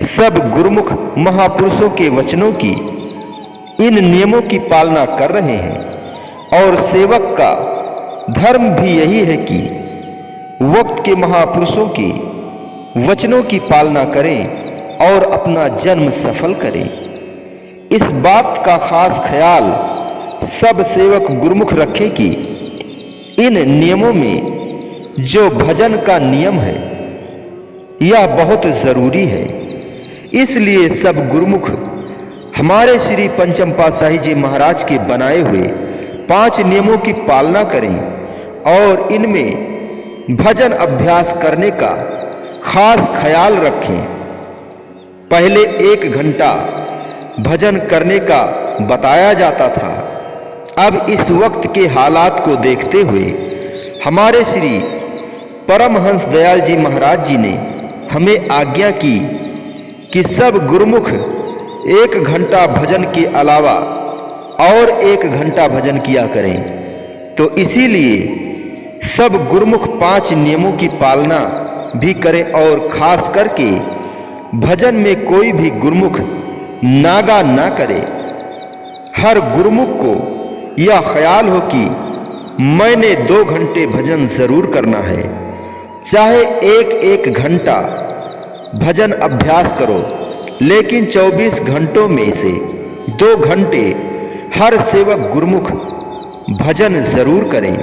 सब गुरुमुख महापुरुषों के वचनों की, इन नियमों की पालना कर रहे हैं और सेवक का धर्म भी यही है कि वक्त के महापुरुषों के वचनों की पालना करें और अपना जन्म सफल करें। इस बात का खास ख्याल सब सेवक गुरुमुख रखें कि इन नियमों में जो भजन का नियम है, यह बहुत जरूरी है। इसलिए सब गुरुमुख हमारे श्री पंचम पातशाही जी महाराज के बनाए हुए 5 नियमों की पालना करें और इनमें भजन अभ्यास करने का खास ख्याल रखें। पहले 1 घंटा भजन करने का बताया जाता था। अब इस वक्त के हालात को देखते हुए हमारे श्री परमहंस दयाल जी महाराज जी ने हमें आज्ञा की कि सब गुरुमुख 1 घंटा भजन के अलावा और 1 घंटा भजन किया करें। तो इसीलिए सब गुरुमुख 5 नियमों की पालना भी करें और खास करके भजन में कोई भी गुरुमुख नागा ना करे। हर गुरुमुख को यह ख्याल हो कि मैंने 2 घंटे भजन जरूर करना है। चाहे एक घंटा भजन अभ्यास करो, लेकिन 24 घंटों में से 2 घंटे हर सेवक गुरुमुख भजन जरूर करें।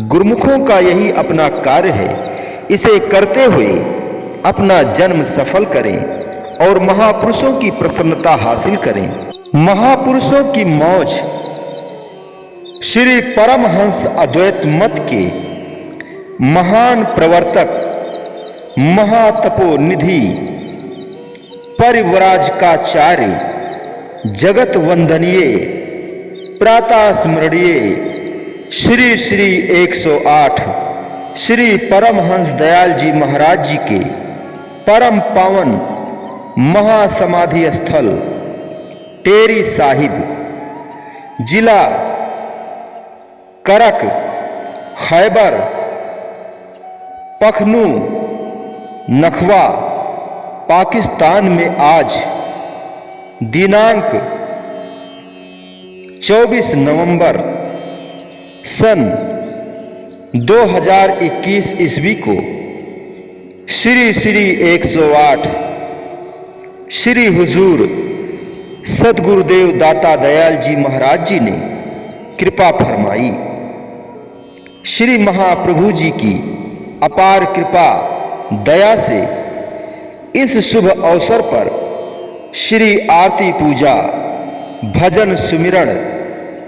गुरुमुखों का यही अपना कार्य है। इसे करते हुए अपना जन्म सफल करें और महापुरुषों की प्रसन्नता हासिल करें। महापुरुषों की मौज श्री परमहंस अद्वैत मत के महान प्रवर्तक, महातपोनिधि, परिव्राजकाचार्य, जगत वंदनीय, प्रातः स्मरणीय श्री श्री 108 श्री परमहंस दयाल जी महाराज जी के परम पावन महासमाधि स्थल टेरी साहिब, जिला करक, खैबर पखनू, नखवा, पाकिस्तान में आज दिनांक 24 नवंबर सन 2021 ईस्वी को श्री श्री 108 श्री हुजूर सदगुरुदेव दाता दयाल जी महाराज जी ने कृपा फरमाई। श्री महाप्रभु जी की अपार कृपा दया से इस शुभ अवसर पर श्री आरती पूजा, भजन सुमिरण,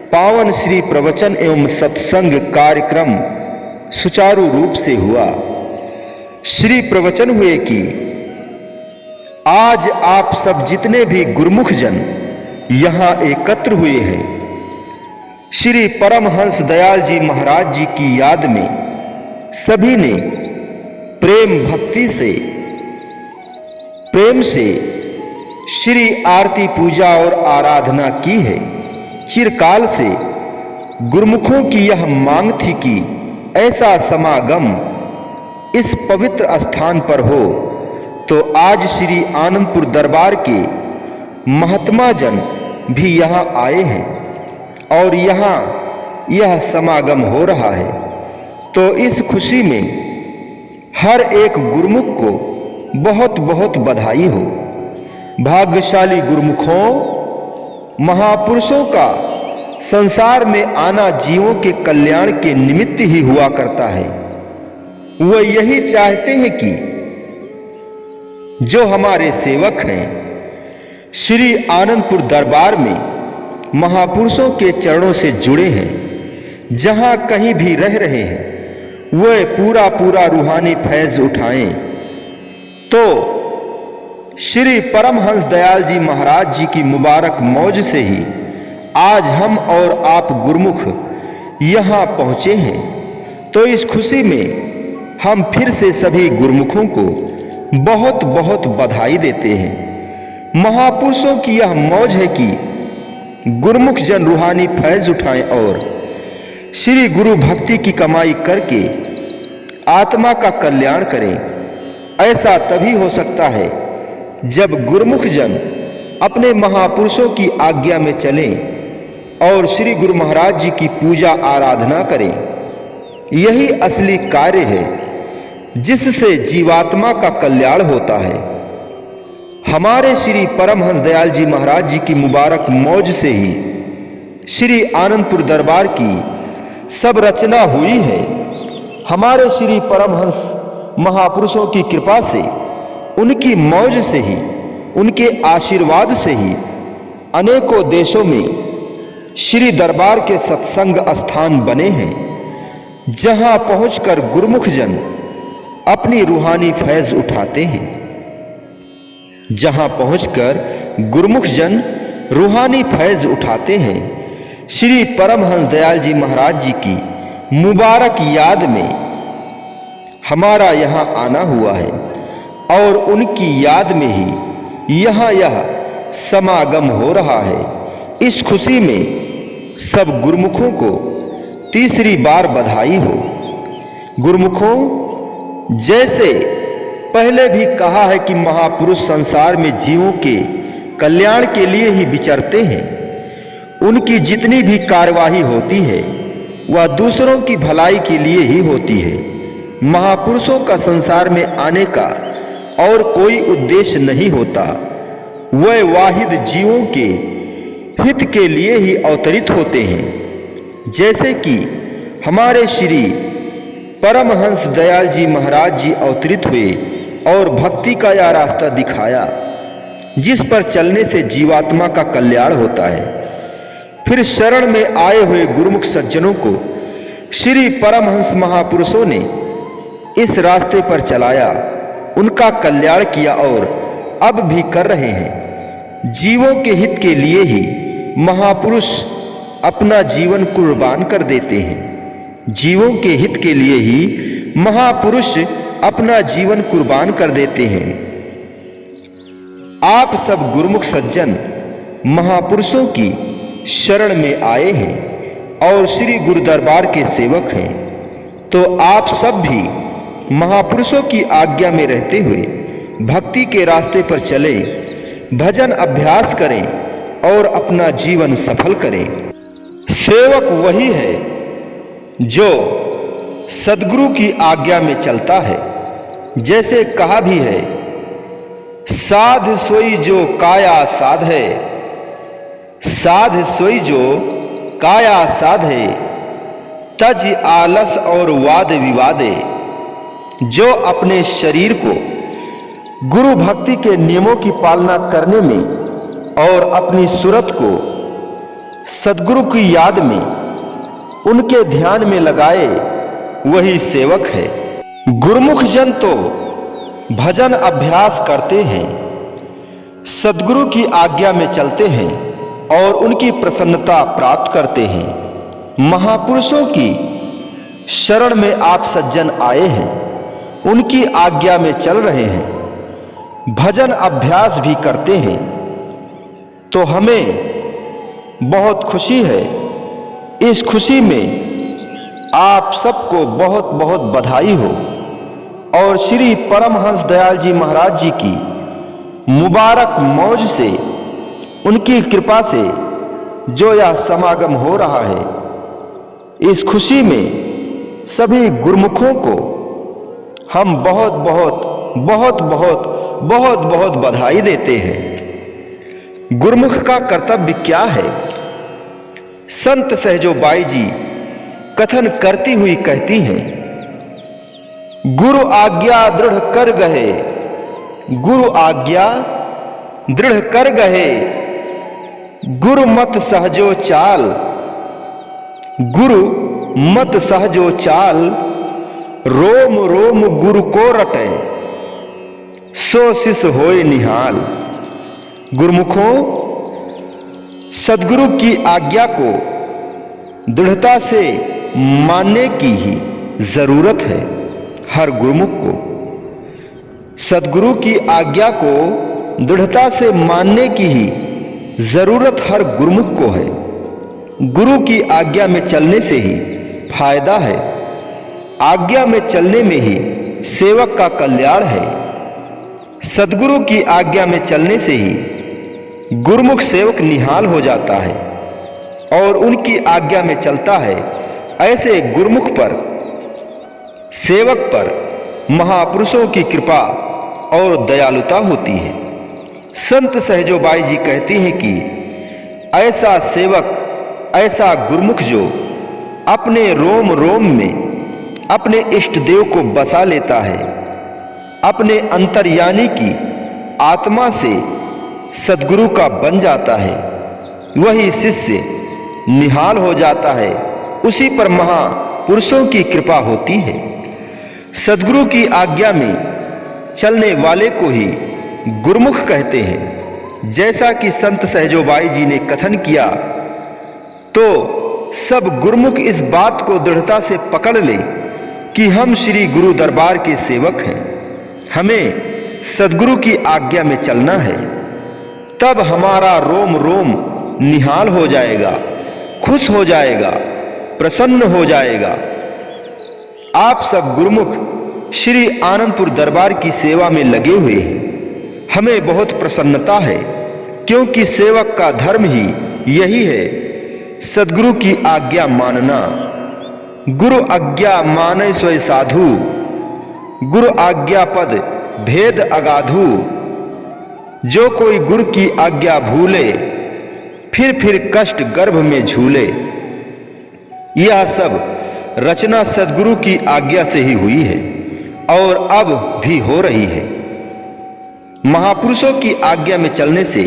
पावन श्री प्रवचन एवं सत्संग कार्यक्रम सुचारू रूप से हुआ। श्री प्रवचन हुए कि आज आप सब जितने भी गुरुमुख जन यहां एकत्र हुए हैं, श्री परमहंस दयाल जी महाराज जी की याद में सभी ने प्रेम से श्री आरती पूजा और आराधना की है। चिरकाल से गुरुमुखों की यह मांग थी कि ऐसा समागम इस पवित्र स्थान पर हो, तो आज श्री आनंदपुर दरबार के महात्मा जन भी यहाँ आए हैं और यहाँ यह समागम हो रहा है। तो इस खुशी में हर एक गुरुमुख को बहुत बहुत बधाई हो। भाग्यशाली गुरुमुखों, महापुरुषों का संसार में आना जीवों के कल्याण के निमित्त ही हुआ करता है। वह यही चाहते हैं कि जो हमारे सेवक हैं श्री आनंदपुर दरबार में महापुरुषों के चरणों से जुड़े हैं, जहां कहीं भी रह रहे हैं, वह पूरा रूहानी फैज उठाएं। तो श्री परमहंस दयाल जी महाराज जी की मुबारक मौज से ही आज हम और आप गुरुमुख यहाँ पहुँचे हैं। तो इस खुशी में हम फिर से सभी गुरुमुखों को बहुत बहुत बधाई देते हैं। महापुरुषों की यह मौज है कि गुरुमुख जन रूहानी फैज उठाएं और श्री गुरु भक्ति की कमाई करके आत्मा का कल्याण करें। ऐसा तभी हो सकता है जब गुरुमुख जन अपने महापुरुषों की आज्ञा में चलें और श्री गुरु महाराज जी की पूजा आराधना करें। यही असली कार्य है जिससे जीवात्मा का कल्याण होता है। हमारे श्री परमहंस दयाल जी महाराज जी की मुबारक मौज से ही श्री आनंदपुर दरबार की सब रचना हुई है। हमारे श्री परमहंस महापुरुषों की कृपा से, उनकी मौज से ही, उनके आशीर्वाद से ही अनेकों देशों में श्री दरबार के सत्संग स्थान बने हैं, जहां पहुंचकर गुरुमुख जन अपनी रूहानी फैज उठाते हैं। जहां पहुंचकर गुरुमुख जन रूहानी फैज उठाते हैं। श्री परमहंस दयाल जी महाराज जी की मुबारक याद में हमारा यहाँ आना हुआ है और उनकी याद में ही यहाँ यह समागम हो रहा है। इस खुशी में सब गुरुमुखों को तीसरी बार बधाई हो। गुरुमुखों, जैसे पहले भी कहा है कि महापुरुष संसार में जीवों के कल्याण के लिए ही विचरते हैं। उनकी जितनी भी कार्यवाही होती है वह दूसरों की भलाई के लिए ही होती है। महापुरुषों का संसार में आने का और कोई उद्देश्य नहीं होता। वह वाहिद जीवों के हित के लिए ही अवतरित होते हैं। जैसे कि हमारे श्री परमहंस दयाल जी महाराज जी अवतरित हुए और भक्ति का यह रास्ता दिखाया जिस पर चलने से जीवात्मा का कल्याण होता है। फिर शरण में आए हुए गुरुमुख सज्जनों को श्री परमहंस महापुरुषों ने इस रास्ते पर चलाया, उनका कल्याण किया और अब भी कर रहे हैं। जीवों के हित के लिए ही महापुरुष अपना जीवन कुर्बान कर देते हैं। जीवों के हित के लिए ही महापुरुष अपना जीवन कुर्बान कर देते हैं। आप सब गुरुमुख सज्जन महापुरुषों की शरण में आए हैं और श्री गुरु दरबार के सेवक हैं, तो आप सब भी महापुरुषों की आज्ञा में रहते हुए भक्ति के रास्ते पर चले, भजन अभ्यास करें और अपना जीवन सफल करें। सेवक वही है जो सद्गुरु की आज्ञा में चलता है। जैसे कहा भी है, साध सोई जो काया साध है, साध सोई जो काया साधे, तज आलस और वाद विवादे। जो अपने शरीर को गुरु भक्ति के नियमों की पालना करने में और अपनी सूरत को सद्गुरु की याद में उनके ध्यान में लगाए, वही सेवक है। गुरुमुख जन तो भजन अभ्यास करते हैं, सद्गुरु की आज्ञा में चलते हैं और उनकी प्रसन्नता प्राप्त करते हैं। महापुरुषों की शरण में आप सज्जन आए हैं, उनकी आज्ञा में चल रहे हैं, भजन अभ्यास भी करते हैं, तो हमें बहुत खुशी है। इस खुशी में आप सबको बहुत बहुत बधाई हो और श्री परमहंस दयाल जी महाराज जी की मुबारक मौज से, उनकी कृपा से जो यह समागम हो रहा है, इस खुशी में सभी गुरुमुखों को हम बहुत बहुत बहुत बहुत बहुत बहुत बधाई देते हैं। गुरुमुख का कर्तव्य क्या है? संत सहजोबाई जी कथन करती हुई कहती हैं, गुरु आज्ञा दृढ़ कर गए, गुरु आज्ञा दृढ़ कर गए, गुरु मत सहजो चाल, गुरु मत सहजो चाल, रोम रोम गुरु को रटे, सो शिष होए निहाल। गुरुमुखों, सद्गुरु की आज्ञा को दृढ़ता से मानने की ही जरूरत है हर गुरुमुख को। सद्गुरु की आज्ञा को दृढ़ता से मानने की ही जरूरत हर गुरुमुख को है। गुरु की आज्ञा में चलने से ही फायदा है। आज्ञा में चलने में ही सेवक का कल्याण है। सद्गुरु की आज्ञा में चलने से ही गुरुमुख सेवक निहाल हो जाता है और उनकी आज्ञा में चलता है। ऐसे गुरुमुख पर, सेवक पर महापुरुषों की कृपा और दयालुता होती है। संत सहजोबाई जी कहती हैं कि ऐसा सेवक, ऐसा गुरुमुख जो अपने रोम रोम में अपने इष्ट देव को बसा लेता है, अपने अंतर्यामी की आत्मा से सद्गुरु का बन जाता है, वही शिष्य निहाल हो जाता है। उसी पर महापुरुषों की कृपा होती है। सद्गुरु की आज्ञा में चलने वाले को ही गुरुमुख कहते हैं। जैसा कि संत सहजोबाई जी ने कथन किया, तो सब गुरुमुख इस बात को दृढ़ता से पकड़ ले कि हम श्री गुरु दरबार के सेवक हैं, हमें सद्गुरु की आज्ञा में चलना है। तब हमारा रोम रोम निहाल हो जाएगा, खुश हो जाएगा, प्रसन्न हो जाएगा। आप सब गुरुमुख श्री आनंदपुर दरबार की सेवा में लगे हुए हैं। हमें बहुत प्रसन्नता है, क्योंकि सेवक का धर्म ही यही है, सद्गुरु की आज्ञा मानना। गुरु आज्ञा माने सोई साधु, गुरु आज्ञा पद भेद अगाधु। जो कोई गुरु की आज्ञा भूले, फिर कष्ट गर्भ में झूले। यह सब रचना सद्गुरु की आज्ञा से ही हुई है और अब भी हो रही है। महापुरुषों की आज्ञा में चलने से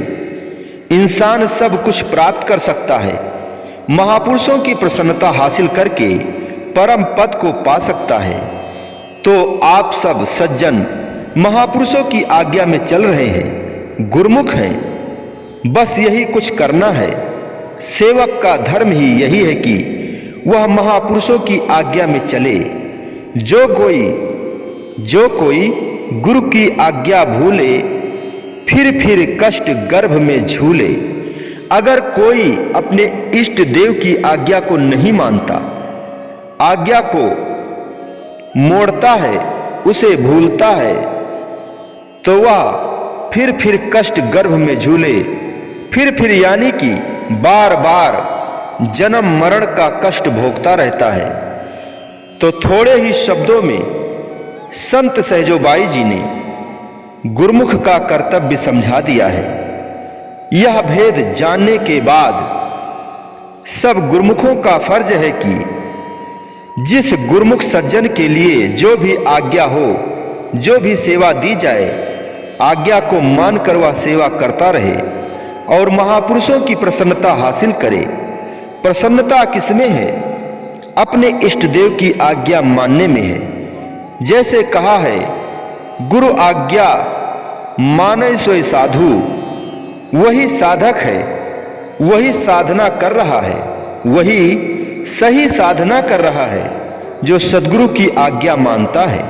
इंसान सब कुछ प्राप्त कर सकता है। महापुरुषों की प्रसन्नता हासिल करके परम पद को पा सकता है। तो आप सब सज्जन महापुरुषों की आज्ञा में चल रहे हैं, गुरुमुख हैं। बस यही कुछ करना है। सेवक का धर्म ही यही है कि वह महापुरुषों की आज्ञा में चले। जो कोई गुरु की आज्ञा भूले, फिर कष्ट गर्भ में झूले। अगर कोई अपने इष्ट देव की आज्ञा को नहीं मानता, आज्ञा को मोड़ता है, उसे भूलता है, तो वह फिर कष्ट गर्भ में झूले। फिर यानी कि बार बार जन्म मरण का कष्ट भोगता रहता है। तो थोड़े ही शब्दों में संत सहजोबाई जी ने गुरुमुख का कर्तव्य समझा दिया है। यह भेद जानने के बाद सब गुरुमुखों का फर्ज है कि जिस गुरुमुख सज्जन के लिए जो भी आज्ञा हो, जो भी सेवा दी जाए, आज्ञा को मानकर वह सेवा करता रहे और महापुरुषों की प्रसन्नता हासिल करे। प्रसन्नता किसमें है? अपने इष्ट देव की आज्ञा मानने में है। जैसे कहा है, गुरु आज्ञा माने सोई साधु। वही साधक है, वही साधना कर रहा है, वही सही साधना कर रहा है जो सद्गुरु की आज्ञा मानता है।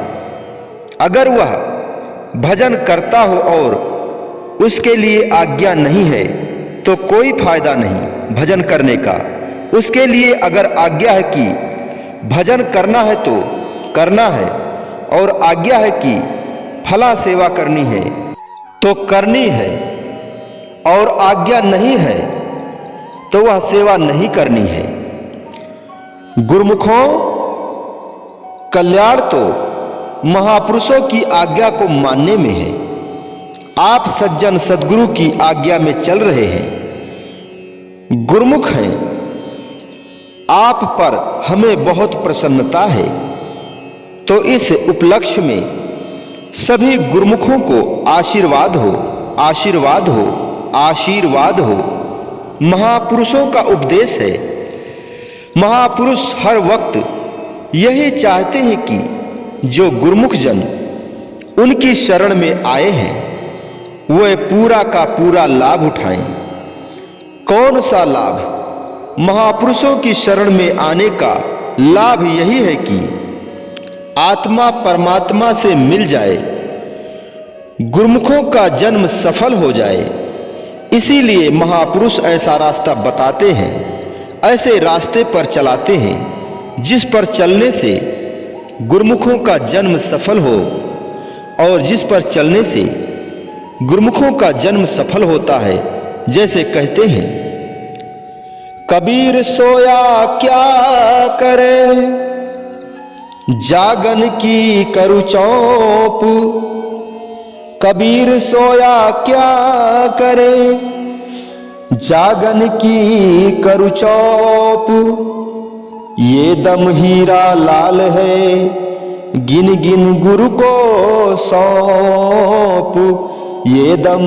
अगर वह भजन करता हो और उसके लिए आज्ञा नहीं है तो कोई फायदा नहीं भजन करने का। उसके लिए अगर आज्ञा है कि भजन करना है तो करना है, और आज्ञा है कि फला सेवा करनी है तो करनी है, और आज्ञा नहीं है तो वह सेवा नहीं करनी है। गुरुमुखों, कल्याण तो महापुरुषों की आज्ञा को मानने में है। आप सज्जन सद्गुरु की आज्ञा में चल रहे हैं, गुरुमुख हैं। आप पर हमें बहुत प्रसन्नता है। तो इस उपलक्ष्य में सभी गुरुमुखों को आशीर्वाद हो, आशीर्वाद हो, आशीर्वाद हो। महापुरुषों का उपदेश है। महापुरुष हर वक्त यही चाहते हैं कि जो गुरुमुख जन उनकी शरण में आए हैं वे पूरा का पूरा लाभ उठाएं। कौन सा लाभ? महापुरुषों की शरण में आने का लाभ यही है कि आत्मा परमात्मा से मिल जाए, गुरुमुखों का जन्म सफल हो जाए। इसीलिए महापुरुष ऐसा रास्ता बताते हैं, ऐसे रास्ते पर चलाते हैं जिस पर चलने से गुरुमुखों का जन्म सफल हो, और जिस पर चलने से गुरुमुखों का जन्म सफल होता है। जैसे कहते हैं, कबीर सोया क्या करे, जागन की करु चौप। कबीर सोया क्या करे, जागन की करु चौप। ये दम हीरा लाल है, गिन गिन गुरु को सौंप। ये दम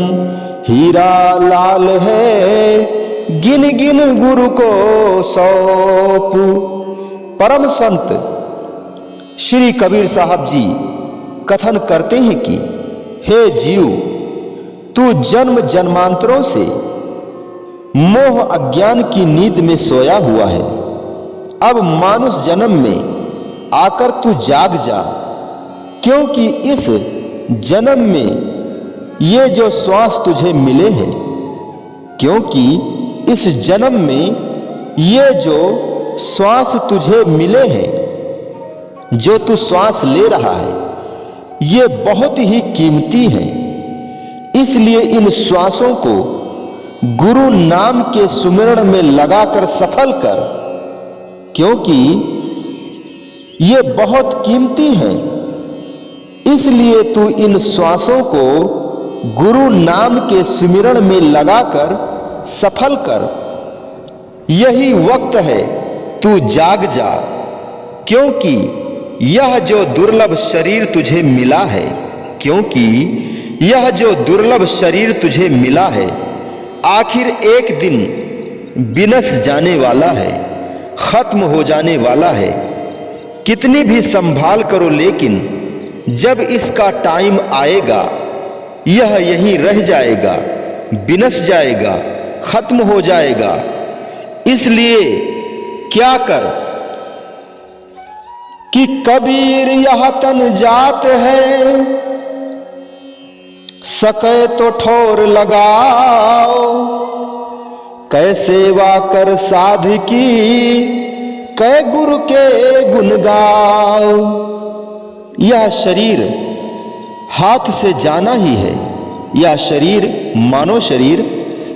हीरा लाल है, गिन गिन गुरु को सौंप। परम संत श्री कबीर साहब जी कथन करते हैं कि हे जीव, तू जन्म जन्मांतरों से मोह अज्ञान की नींद में सोया हुआ है। अब मानुष जन्म में आकर तू जाग जा, क्योंकि इस जन्म में ये जो श्वास तुझे मिले हैं, क्योंकि इस जन्म में ये जो श्वास तुझे मिले हैं, जो तू श्वास ले रहा है ये बहुत ही कीमती है। इसलिए इन श्वासों को गुरु नाम के सुमिरण में लगाकर सफल कर, क्योंकि ये बहुत कीमती हैं। इसलिए तू इन श्वासों को गुरु नाम के सुमिरण में लगाकर सफल कर। यही वक्त है, तू जाग जा, क्योंकि यह जो दुर्लभ शरीर तुझे मिला है, क्योंकि यह जो दुर्लभ शरीर तुझे मिला है आखिर एक दिन विनश जाने वाला है, खत्म हो जाने वाला है। कितनी भी संभाल करो, लेकिन जब इसका टाइम आएगा यह यहीं रह जाएगा, विनश जाएगा, खत्म हो जाएगा। इसलिए क्या कर कि कबीर यह तन जात है, सके तो ठोर लगाओ, कै सेवा कर साध की, कै गुरु के गुण गाओ। यह शरीर हाथ से जाना ही है, यह शरीर मानव शरीर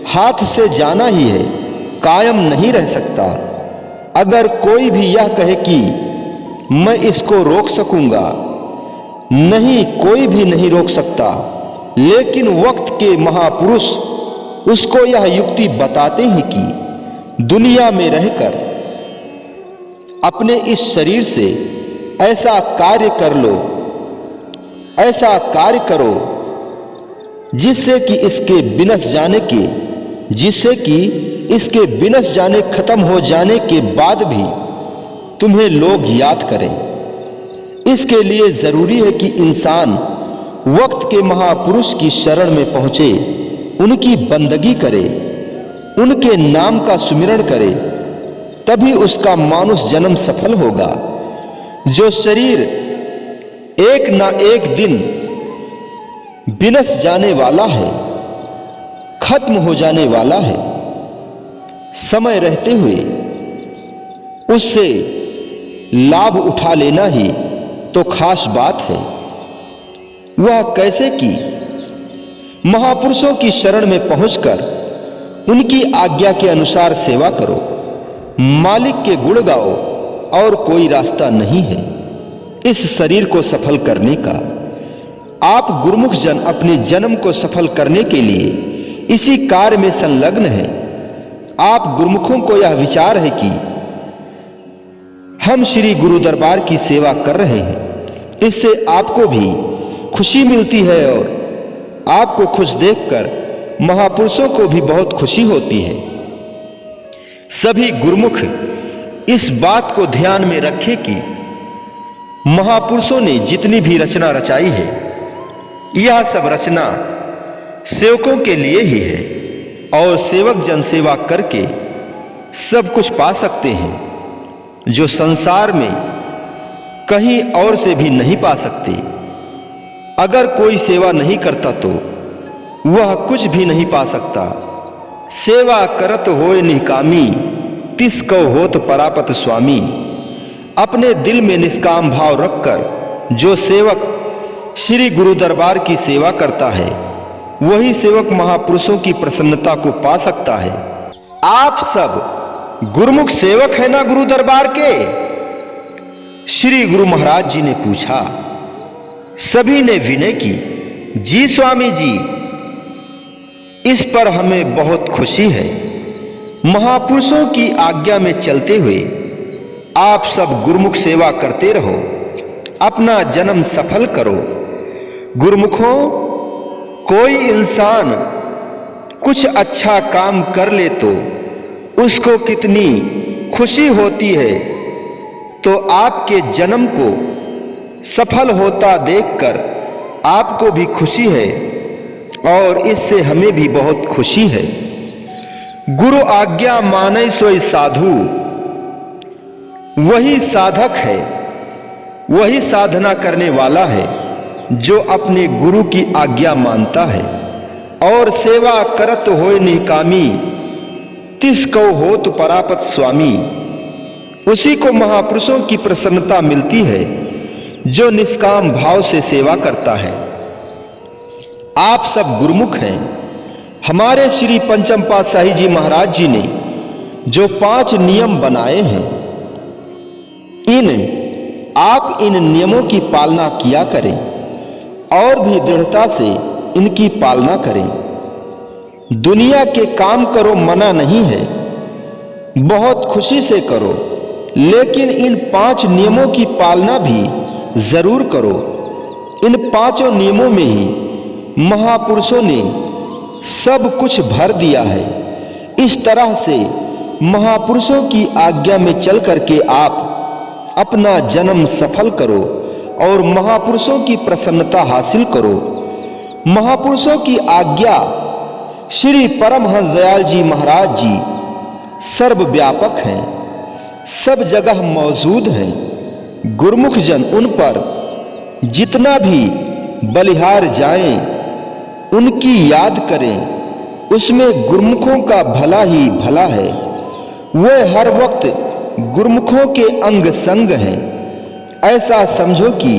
हाथ से जाना ही है, कायम नहीं रह सकता। अगर कोई भी यह कहे कि मैं इसको रोक सकूंगा, नहीं, कोई भी नहीं रोक सकता। लेकिन वक्त के महापुरुष उसको यह युक्ति बताते हैं कि दुनिया में रहकर अपने इस शरीर से ऐसा कार्य कर लो, ऐसा कार्य करो जिससे कि इसके विनश जाने के, जिससे कि इसके विनश जाने, खत्म हो जाने के बाद भी तुम्हें लोग याद करें। इसके लिए जरूरी है कि इंसान वक्त के महापुरुष की शरण में पहुंचे, उनकी बंदगी करे, उनके नाम का सुमिरण करे, तभी उसका मानुष जन्म सफल होगा। जो शरीर एक ना एक दिन विनश जाने वाला है, खत्म हो जाने वाला है, समय रहते हुए उससे लाभ उठा लेना ही तो खास बात है। वह कैसे कि महापुरुषों की शरण में पहुंचकर उनकी आज्ञा के अनुसार सेवा करो, मालिक के गुण गाओ, और कोई रास्ता नहीं है इस शरीर को सफल करने का। आप गुरुमुख जन अपने जन्म को सफल करने के लिए इसी कार्य में संलग्न हैं। आप गुरुमुखों को यह विचार है कि हम श्री गुरु दरबार की सेवा कर रहे हैं, इससे आपको भी खुशी मिलती है और आपको खुश देखकर महापुरुषों को भी बहुत खुशी होती है। सभी गुरुमुख इस बात को ध्यान में रखें कि महापुरुषों ने जितनी भी रचना रचाई है, यह सब रचना सेवकों के लिए ही है, और सेवक जन सेवा करके सब कुछ पा सकते हैं जो संसार में कहीं और से भी नहीं पा सकते। अगर कोई सेवा नहीं करता तो वह कुछ भी नहीं पा सकता। सेवा करत होए निकामी, तिस कौ होत परापत स्वामी। अपने दिल में निष्काम भाव रखकर जो सेवक श्री गुरु दरबार की सेवा करता है, वही सेवक महापुरुषों की प्रसन्नता को पा सकता है। आप सब गुरुमुख सेवक है ना गुरु दरबार के? श्री गुरु महाराज जी ने पूछा। सभी ने विनय की, जी स्वामी जी, इस पर हमें बहुत खुशी है। महापुरुषों की आज्ञा में चलते हुए आप सब गुरुमुख सेवा करते रहो, अपना जन्म सफल करो। गुरुमुखों, कोई इंसान कुछ अच्छा काम कर ले तो उसको कितनी खुशी होती है, तो आपके जन्म को सफल होता देखकर आपको भी खुशी है और इससे हमें भी बहुत खुशी है। गुरु आज्ञा माने सोई साधु, वही साधक है, वही साधना करने वाला है जो अपने गुरु की आज्ञा मानता है। और सेवा करत होए निकामी, तिस कौ होत परापत स्वामी। उसी को महापुरुषों की प्रसन्नता मिलती है जो निष्काम भाव से सेवा करता है। आप सब गुरुमुख हैं। हमारे श्री पंचम पातशाही जी महाराज जी ने जो 5 नियम बनाए हैं, आप इन नियमों की पालना किया करें और भी दृढ़ता से इनकी पालना करें। दुनिया के काम करो मना नहीं है, बहुत खुशी से करो, लेकिन इन 5 नियमों की पालना भी जरूर करो। इन 5 नियमों में ही महापुरुषों ने सब कुछ भर दिया है। इस तरह से महापुरुषों की आज्ञा में चल करके आप अपना जन्म सफल करो और महापुरुषों की प्रसन्नता हासिल करो। महापुरुषों की आज्ञा श्री परमहंस दयाल जी महाराज जी सर्वव्यापक हैं, सब जगह मौजूद हैं। गुरुमुख जन उन पर जितना भी बलिहार जाएं, उनकी याद करें, उसमें गुरुमुखों का भला ही भला है। वे हर वक्त गुरुमुखों के अंग संग हैं। ऐसा समझो कि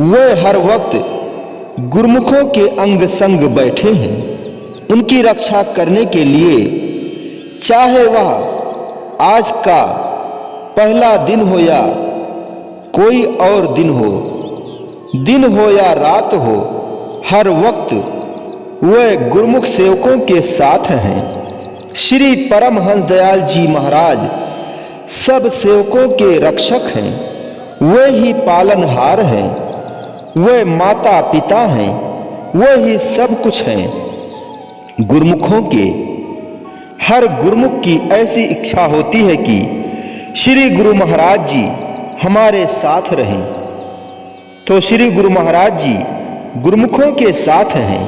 वे हर वक्त गुरुमुखों के अंग संग बैठे हैं, उनकी रक्षा करने के लिए, चाहे वह आज का पहला दिन हो या कोई और दिन हो या रात हो, हर वक्त वे गुरुमुख सेवकों के साथ हैं। श्री परमहंस दयाल जी महाराज सब सेवकों के रक्षक हैं, वे ही पालनहार हैं, वे माता पिता हैं, वे ही सब कुछ हैं। गुरुमुखों के हर गुरुमुख की ऐसी इच्छा होती है कि श्री गुरु महाराज जी हमारे साथ रहें, तो श्री गुरु महाराज जी गुरुमुखों के साथ हैं।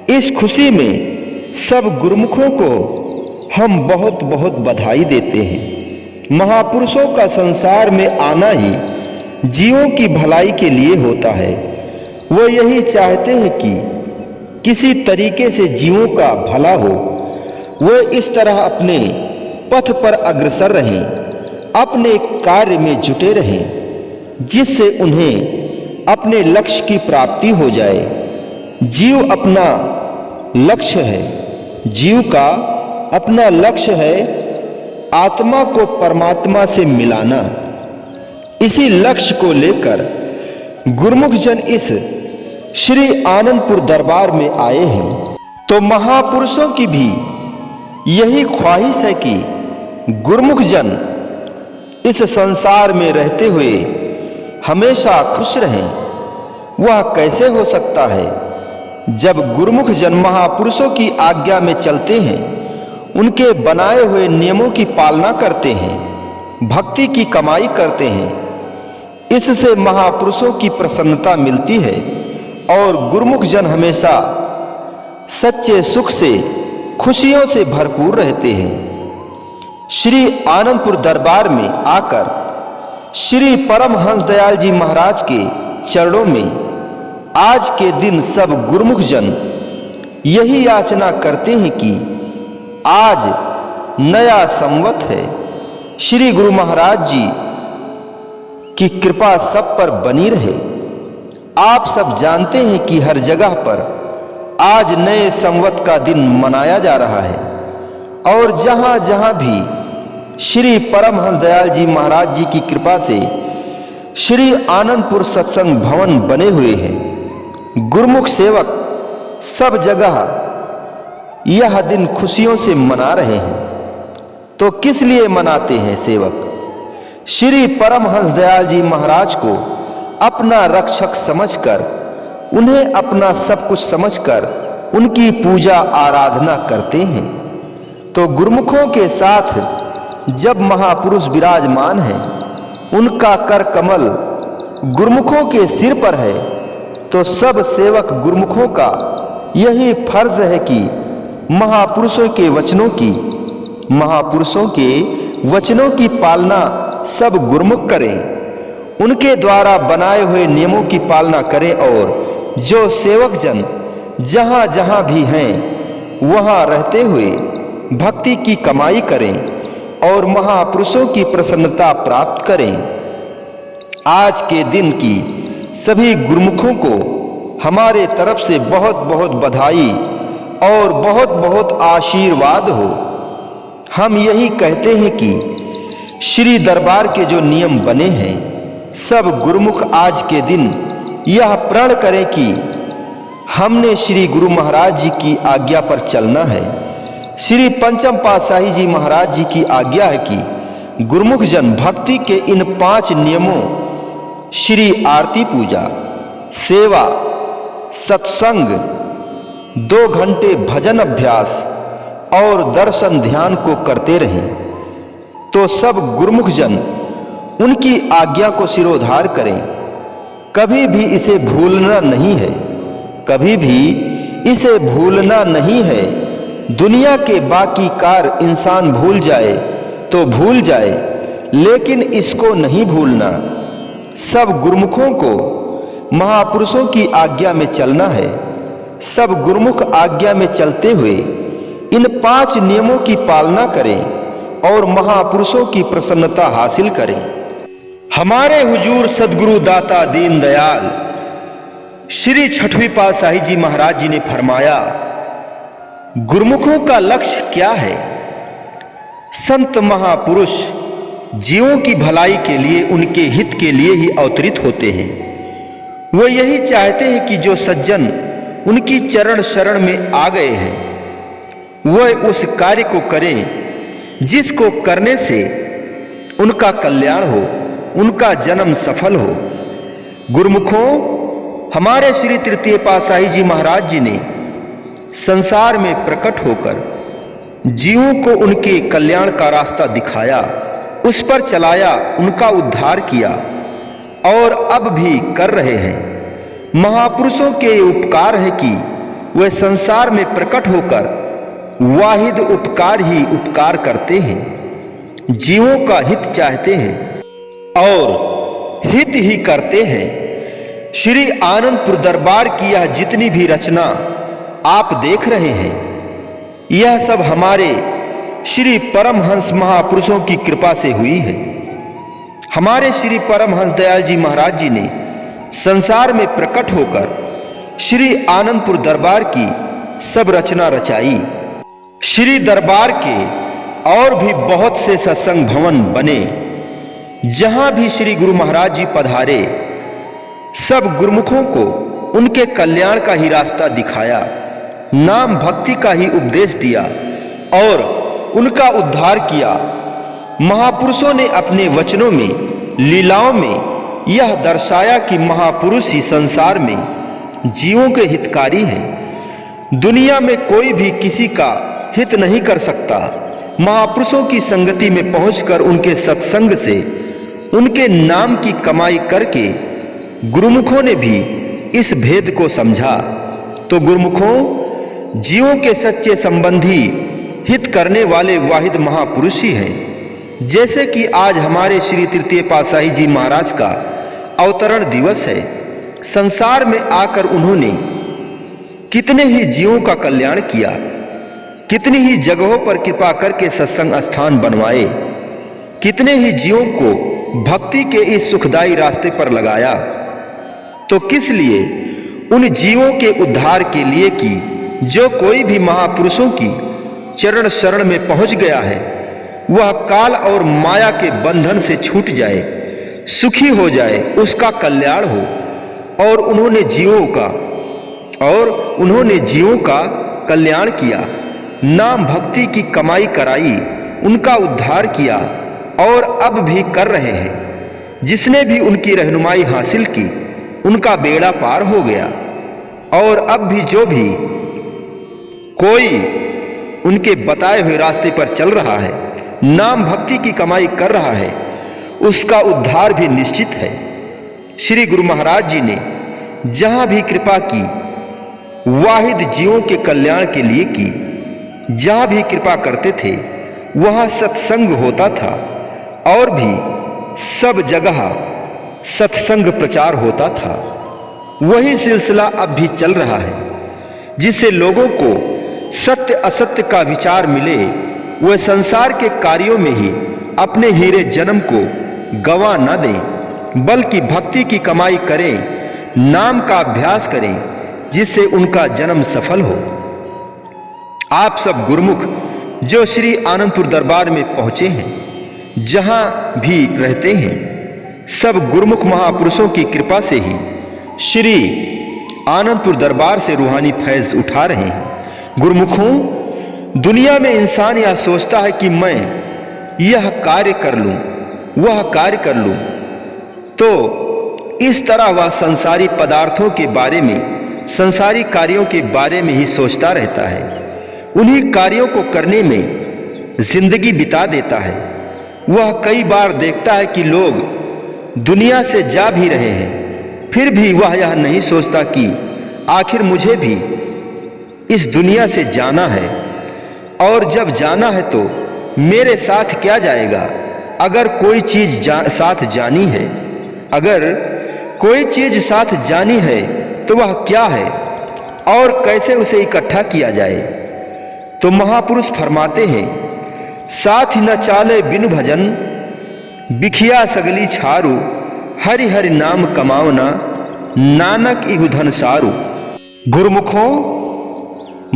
इस खुशी में सब गुरुमुखों को हम बहुत बहुत बधाई देते हैं। महापुरुषों का संसार में आना ही जीवों की भलाई के लिए होता है। वो यही चाहते हैं कि किसी तरीके से जीवों का भला हो। वो इस तरह अपने पथ पर अग्रसर रहें, अपने कार्य में जुटे रहें, जिससे उन्हें अपने लक्ष्य की प्राप्ति हो जाए। जीव अपना लक्ष्य है, जीव का अपना लक्ष्य है आत्मा को परमात्मा से मिलाना। इसी लक्ष्य को लेकर गुरुमुख जन इस श्री आनंदपुर दरबार में आए हैं। तो महापुरुषों की भी यही ख्वाहिश है कि गुरुमुख जन इस संसार में रहते हुए हमेशा खुश रहें। वह कैसे हो सकता है जब गुरुमुख जन महापुरुषों की आज्ञा में चलते हैं, उनके बनाए हुए नियमों की पालना करते हैं, भक्ति की कमाई करते हैं। इससे महापुरुषों की प्रसन्नता मिलती है और गुरुमुख जन हमेशा सच्चे सुख से, खुशियों से भरपूर रहते हैं। श्री आनंदपुर दरबार में आकर श्री परमहंस दयाल जी महाराज के चरणों में आज के दिन सब गुरुमुख जन यही याचना करते हैं कि आज नया संवत है। श्री गुरु महाराज जी की कृपा सब पर बनी रहे। आप सब जानते हैं कि हर जगह पर आज नए संवत का दिन मनाया जा रहा है और जहां जहां भी श्री परमहंस दयाल जी महाराज जी की कृपा से श्री आनंदपुर सत्संग भवन बने हुए हैं, गुरुमुख सेवक सब जगह यह दिन खुशियों से मना रहे हैं। तो किस लिए मनाते हैं सेवक? श्री परमहंस दयाल जी महाराज को अपना रक्षक समझकर, उन्हें अपना सब कुछ समझकर उनकी पूजा आराधना करते हैं। तो गुरुमुखों के साथ जब महापुरुष विराजमान हैं, उनका कर कमल गुरुमुखों के सिर पर है, तो सब सेवक गुरुमुखों का यही फर्ज है कि महापुरुषों के वचनों की पालना सब गुरुमुख करें, उनके द्वारा बनाए हुए नियमों की पालना करें और जो सेवक जन जहां जहां भी हैं वहां रहते हुए भक्ति की कमाई करें और महापुरुषों की प्रसन्नता प्राप्त करें। आज के दिन की सभी गुरुमुखों को हमारे तरफ से बहुत बहुत बधाई और बहुत बहुत आशीर्वाद हो। हम यही कहते हैं कि श्री दरबार के जो नियम बने हैं, सब गुरुमुख आज के दिन यह प्रण करें कि हमने श्री गुरु महाराज जी की आज्ञा पर चलना है। श्री पंचम पातशाही जी महाराज जी की आज्ञा है कि गुरुमुख जन भक्ति के इन 5 नियमों श्री आरती पूजा, सेवा, सत्संग, 2 घंटे भजन अभ्यास और दर्शन ध्यान को करते रहें, तो सब गुरुमुख जन उनकी आज्ञा को सिरोधार करें। कभी भी इसे भूलना नहीं है, कभी भी इसे भूलना नहीं है। दुनिया के बाकी कार इंसान भूल जाए तो भूल जाए, लेकिन इसको नहीं भूलना। सब गुरुमुखों को महापुरुषों की आज्ञा में चलना है। सब गुरुमुख आज्ञा में चलते हुए इन 5 नियमों की पालना करें और महापुरुषों की प्रसन्नता हासिल करें। हमारे हुजूर सदगुरु दाता दीन दयाल श्री छठवीं पातशाही जी महाराज जी ने फरमाया, गुरुमुखों का लक्ष्य क्या है? संत महापुरुष जीवों की भलाई के लिए, उनके हित के लिए ही अवतरित होते हैं। वो यही चाहते हैं कि जो सज्जन उनकी चरण शरण में आ गए हैं, वह उस कार्य को करें जिसको करने से उनका कल्याण हो, उनका जन्म सफल हो। गुरुमुखों, हमारे श्री तृतीय पातशाही जी महाराज जी ने संसार में प्रकट होकर जीवों को उनके कल्याण का रास्ता दिखाया, उस पर चलाया, उनका उद्धार किया और अब भी कर रहे हैं। महापुरुषों के उपकार है कि वे संसार में प्रकट होकर वाहिद उपकार ही उपकार करते हैं, जीवों का हित चाहते हैं और हित ही करते हैं। श्री आनंदपुर दरबार की यह जितनी भी रचना आप देख रहे हैं, यह सब हमारे श्री परमहंस महापुरुषों की कृपा से हुई है। हमारे श्री परमहंस दयाल जी महाराज जी ने संसार में प्रकट होकर श्री आनंदपुर दरबार की सब रचना रचाई। श्री दरबार के और भी बहुत से सत्संग भवन बने, जहां भी श्री गुरु महाराज जी पधारे, सब गुरुमुखों को उनके कल्याण का ही रास्ता दिखाया, नाम भक्ति का ही उपदेश दिया और उनका उद्धार किया। महापुरुषों ने अपने वचनों में, लीलाओं में यह दर्शाया कि महापुरुष ही संसार में जीवों के हितकारी हैं। दुनिया में कोई भी किसी का हित नहीं कर सकता। महापुरुषों की संगति में पहुंचकर उनके सत्संग से, उनके नाम की कमाई करके गुरुमुखों ने भी इस भेद को समझा। तो गुरुमुखों, जीवों के सच्चे संबंधी, हित करने वाले वाहिद महापुरुष ही हैं। जैसे कि आज हमारे श्री तृतीय पातशाही जी महाराज का अवतरण दिवस है। संसार में आकर उन्होंने कितने ही जीवों का कल्याण किया, कितनी ही जगहों पर कृपा करके सत्संग स्थान बनवाए, कितने ही जीवों को भक्ति के इस सुखदायी रास्ते पर लगाया। तो किस लिए? उन जीवों के उद्धार के लिए कि जो कोई भी महापुरुषों की चरण शरण में पहुंच गया है, वह काल और माया के बंधन से छूट जाए, सुखी हो जाए, उसका कल्याण हो। और उन्होंने जीवों का कल्याण किया, नाम भक्ति की कमाई कराई, उनका उद्धार किया और अब भी कर रहे हैं। जिसने भी उनकी रहनुमाई हासिल की, उनका बेड़ा पार हो गया। और अब भी जो भी कोई उनके बताए हुए रास्ते पर चल रहा है, नाम भक्ति की कमाई कर रहा है, उसका उद्धार भी निश्चित है। श्री गुरु महाराज जी ने जहां भी कृपा की, वाहिद जीवों के कल्याण के लिए की। जहां भी कृपा करते थे, वहां सत्संग होता था और भी सब जगह सत्संग प्रचार होता था। वही सिलसिला अब भी चल रहा है, जिससे लोगों को सत्य असत्य का विचार मिले, वह संसार के कार्यों में ही अपने हीरे जन्म को गवा न दें, बल्कि भक्ति की कमाई करें, नाम का अभ्यास करें, जिससे उनका जन्म सफल हो। आप सब गुरुमुख जो श्री आनंदपुर दरबार में पहुंचे हैं, जहां भी रहते हैं, सब गुरुमुख महापुरुषों की कृपा से ही श्री आनंदपुर दरबार से रूहानी फैज उठा रहे हैं। गुरुमुखों, दुनिया में इंसान यह सोचता है कि मैं यह कार्य कर लूं, वह कार्य कर लूं, तो इस तरह वह संसारी पदार्थों के बारे में, संसारी कार्यों के बारे में ही सोचता रहता है। उन्हीं कार्यों को करने में जिंदगी बिता देता है। वह कई बार देखता है कि लोग दुनिया से जा भी रहे हैं, फिर भी वह यह नहीं सोचता कि आखिर मुझे भी इस दुनिया से जाना है, और जब जाना है तो मेरे साथ क्या जाएगा। अगर कोई चीज साथ जानी है, अगर कोई चीज साथ जानी है तो वह क्या है और कैसे उसे इकट्ठा किया जाए। तो महापुरुष फरमाते हैं, साथ न चाले बिनु भजन, बिखिया सगली छारू, हरि हरि नाम कमावना, नानक इहु धन सारू। गुरुमुखों,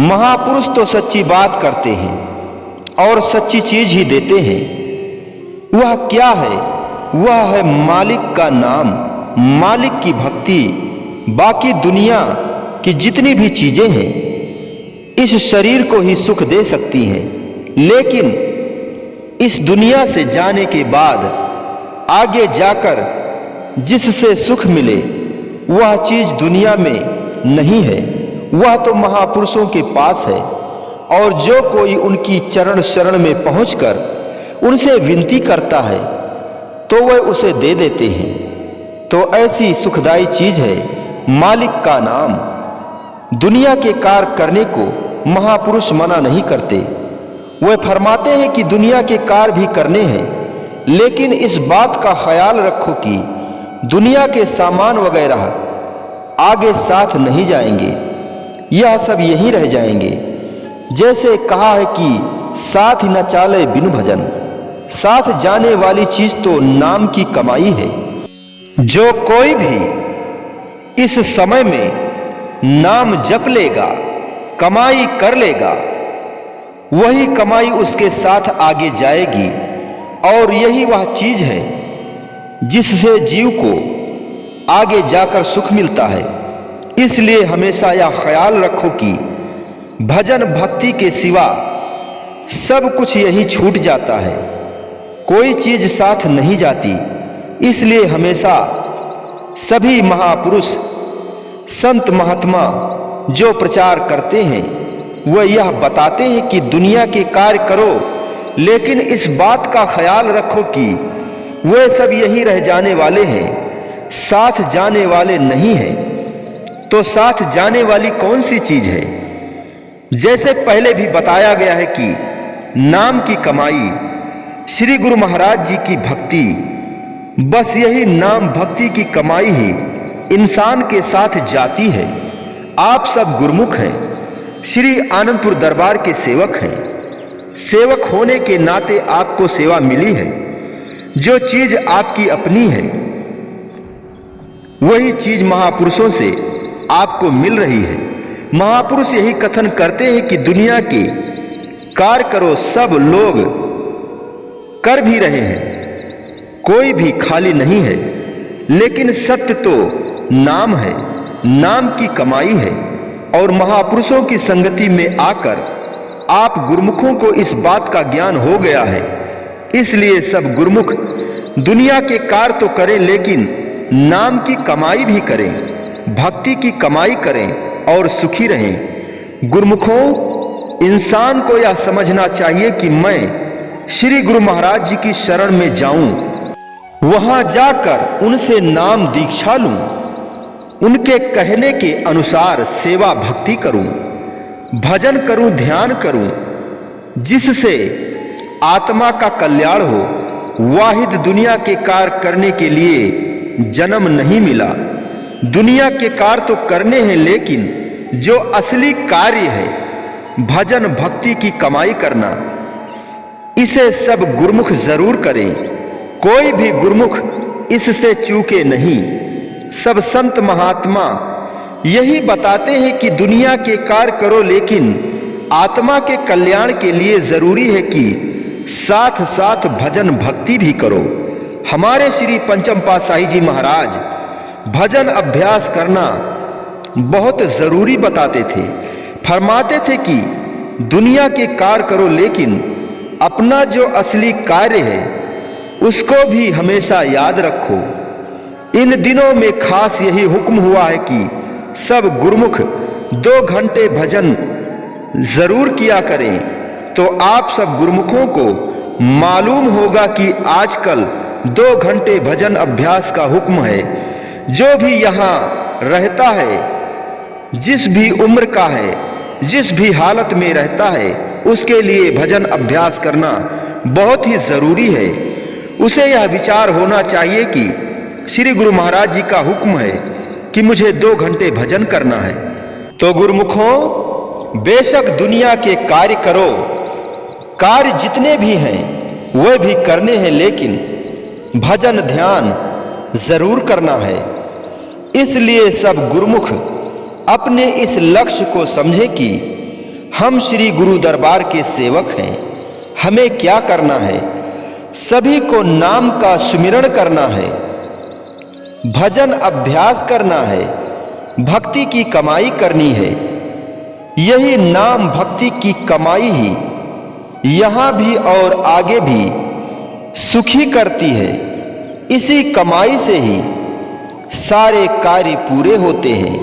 महापुरुष तो सच्ची बात करते हैं और सच्ची चीज ही देते हैं। वह क्या है? वह है मालिक का नाम, मालिक की भक्ति। बाकी दुनिया की जितनी भी चीजें हैं इस शरीर को ही सुख दे सकती हैं, लेकिन इस दुनिया से जाने के बाद आगे जाकर जिससे सुख मिले वह चीज दुनिया में नहीं है, वह तो महापुरुषों के पास है। और जो कोई उनकी चरण शरण में पहुंचकर उनसे विनती करता है तो वह उसे दे देते हैं। तो ऐसी सुखदायी चीज है मालिक का नाम। दुनिया के कार्य करने को महापुरुष मना नहीं करते। वे फरमाते हैं कि दुनिया के कार्य भी करने हैं, लेकिन इस बात का ख्याल रखो कि दुनिया के सामान वगैरह आगे साथ नहीं जाएंगे, यह सब यहीं रह जाएंगे। जैसे कहा है कि साथ न चाले बिनु भजन, साथ जाने वाली चीज तो नाम की कमाई है। जो कोई भी इस समय में नाम जप लेगा, कमाई कर लेगा, वही कमाई उसके साथ आगे जाएगी। और यही वह चीज है जिससे जीव को आगे जाकर सुख मिलता है। इसलिए हमेशा यह ख्याल रखो कि भजन भक्ति के सिवा सब कुछ यही छूट जाता है, कोई चीज साथ नहीं जाती। इसलिए हमेशा सभी महापुरुष, संत महात्मा जो प्रचार करते हैं वह यह बताते हैं कि दुनिया के कार्य करो, लेकिन इस बात का ख्याल रखो कि वे सब यहीं रह जाने वाले हैं, साथ जाने वाले नहीं हैं। तो साथ जाने वाली कौन सी चीज है? जैसे पहले भी बताया गया है कि नाम की कमाई, श्री गुरु महाराज जी की भक्ति, बस यही नाम भक्ति की कमाई ही इंसान के साथ जाती है। आप सब गुरुमुख हैं, श्री आनंदपुर दरबार के सेवक हैं। सेवक होने के नाते आपको सेवा मिली है। जो चीज आपकी अपनी है वही चीज महापुरुषों से आपको मिल रही है। महापुरुष यही कथन करते हैं कि दुनिया के कार्य करो, सब लोग कर भी रहे हैं, कोई भी खाली नहीं है, लेकिन सत्य तो नाम है, नाम की कमाई है। और महापुरुषों की संगति में आकर आप गुरुमुखों को इस बात का ज्ञान हो गया है। इसलिए सब गुरुमुख दुनिया के कार्य तो करें, लेकिन नाम की कमाई भी करें, भक्ति की कमाई करें और सुखी रहें। गुरुमुखों, इंसान को यह समझना चाहिए कि मैं श्री गुरु महाराज जी की शरण में जाऊं, वहां जाकर उनसे नाम दीक्षा लूं, उनके कहने के अनुसार सेवा भक्ति करूं, भजन करूं, ध्यान करूं, जिससे आत्मा का कल्याण हो। वाहिद दुनिया के कार्य करने के लिए जन्म नहीं मिला। दुनिया के कार्य तो करने हैं, लेकिन जो असली कार्य है भजन भक्ति की कमाई करना, इसे सब गुरुमुख जरूर करें। कोई भी गुरुमुख इससे चूके नहीं। सब संत महात्मा यही बताते हैं कि दुनिया के कार्य करो, लेकिन आत्मा के कल्याण के लिए जरूरी है कि साथ साथ भजन भक्ति भी करो। हमारे श्री पंचम पातशाही जी महाराज भजन अभ्यास करना बहुत जरूरी बताते थे। फरमाते थे कि दुनिया के कार्य करो, लेकिन अपना जो असली कार्य है उसको भी हमेशा याद रखो। इन दिनों में खास यही हुक्म हुआ है कि सब गुरुमुख 2 घंटे भजन जरूर किया करें। तो आप सब गुरुमुखों को मालूम होगा कि आजकल 2 घंटे भजन अभ्यास का हुक्म है। जो भी यहाँ रहता है, जिस भी उम्र का है, जिस भी हालत में रहता है, उसके लिए भजन अभ्यास करना बहुत ही जरूरी है। उसे यह विचार होना चाहिए कि श्री गुरु महाराज जी का हुक्म है कि मुझे 2 घंटे भजन करना है। तो गुरुमुखों, बेशक दुनिया के कार्य करो, कार्य जितने भी हैं वह भी करने हैं, लेकिन भजन ध्यान जरूर करना है। इसलिए सब गुरुमुख अपने इस लक्ष्य को समझे कि हम श्री गुरु दरबार के सेवक हैं। हमें क्या करना है? सभी को नाम का सुमिरण करना है, भजन अभ्यास करना है, भक्ति की कमाई करनी है। यही नाम भक्ति की कमाई ही यहां भी और आगे भी सुखी करती है। इसी कमाई से ही सारे कार्य पूरे होते हैं।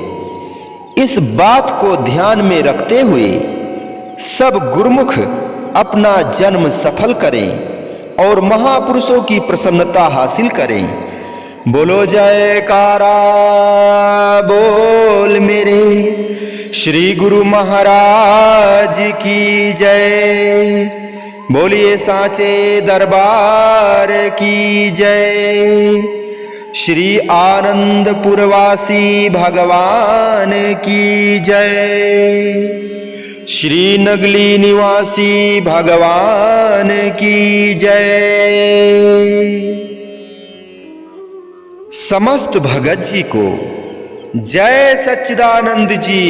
इस बात को ध्यान में रखते हुए सब गुरुमुख अपना जन्म सफल करें और महापुरुषों की प्रसन्नता हासिल करें। बोलो जयकारा बोल मेरे श्री गुरु महाराज की जय। बोलिए साचे दरबार की जय। श्री आनंदपुरवासी भगवान की जय। श्री नगली निवासी भगवान की जय। समस्त भगत जी को जय सच्चिदानंद जी।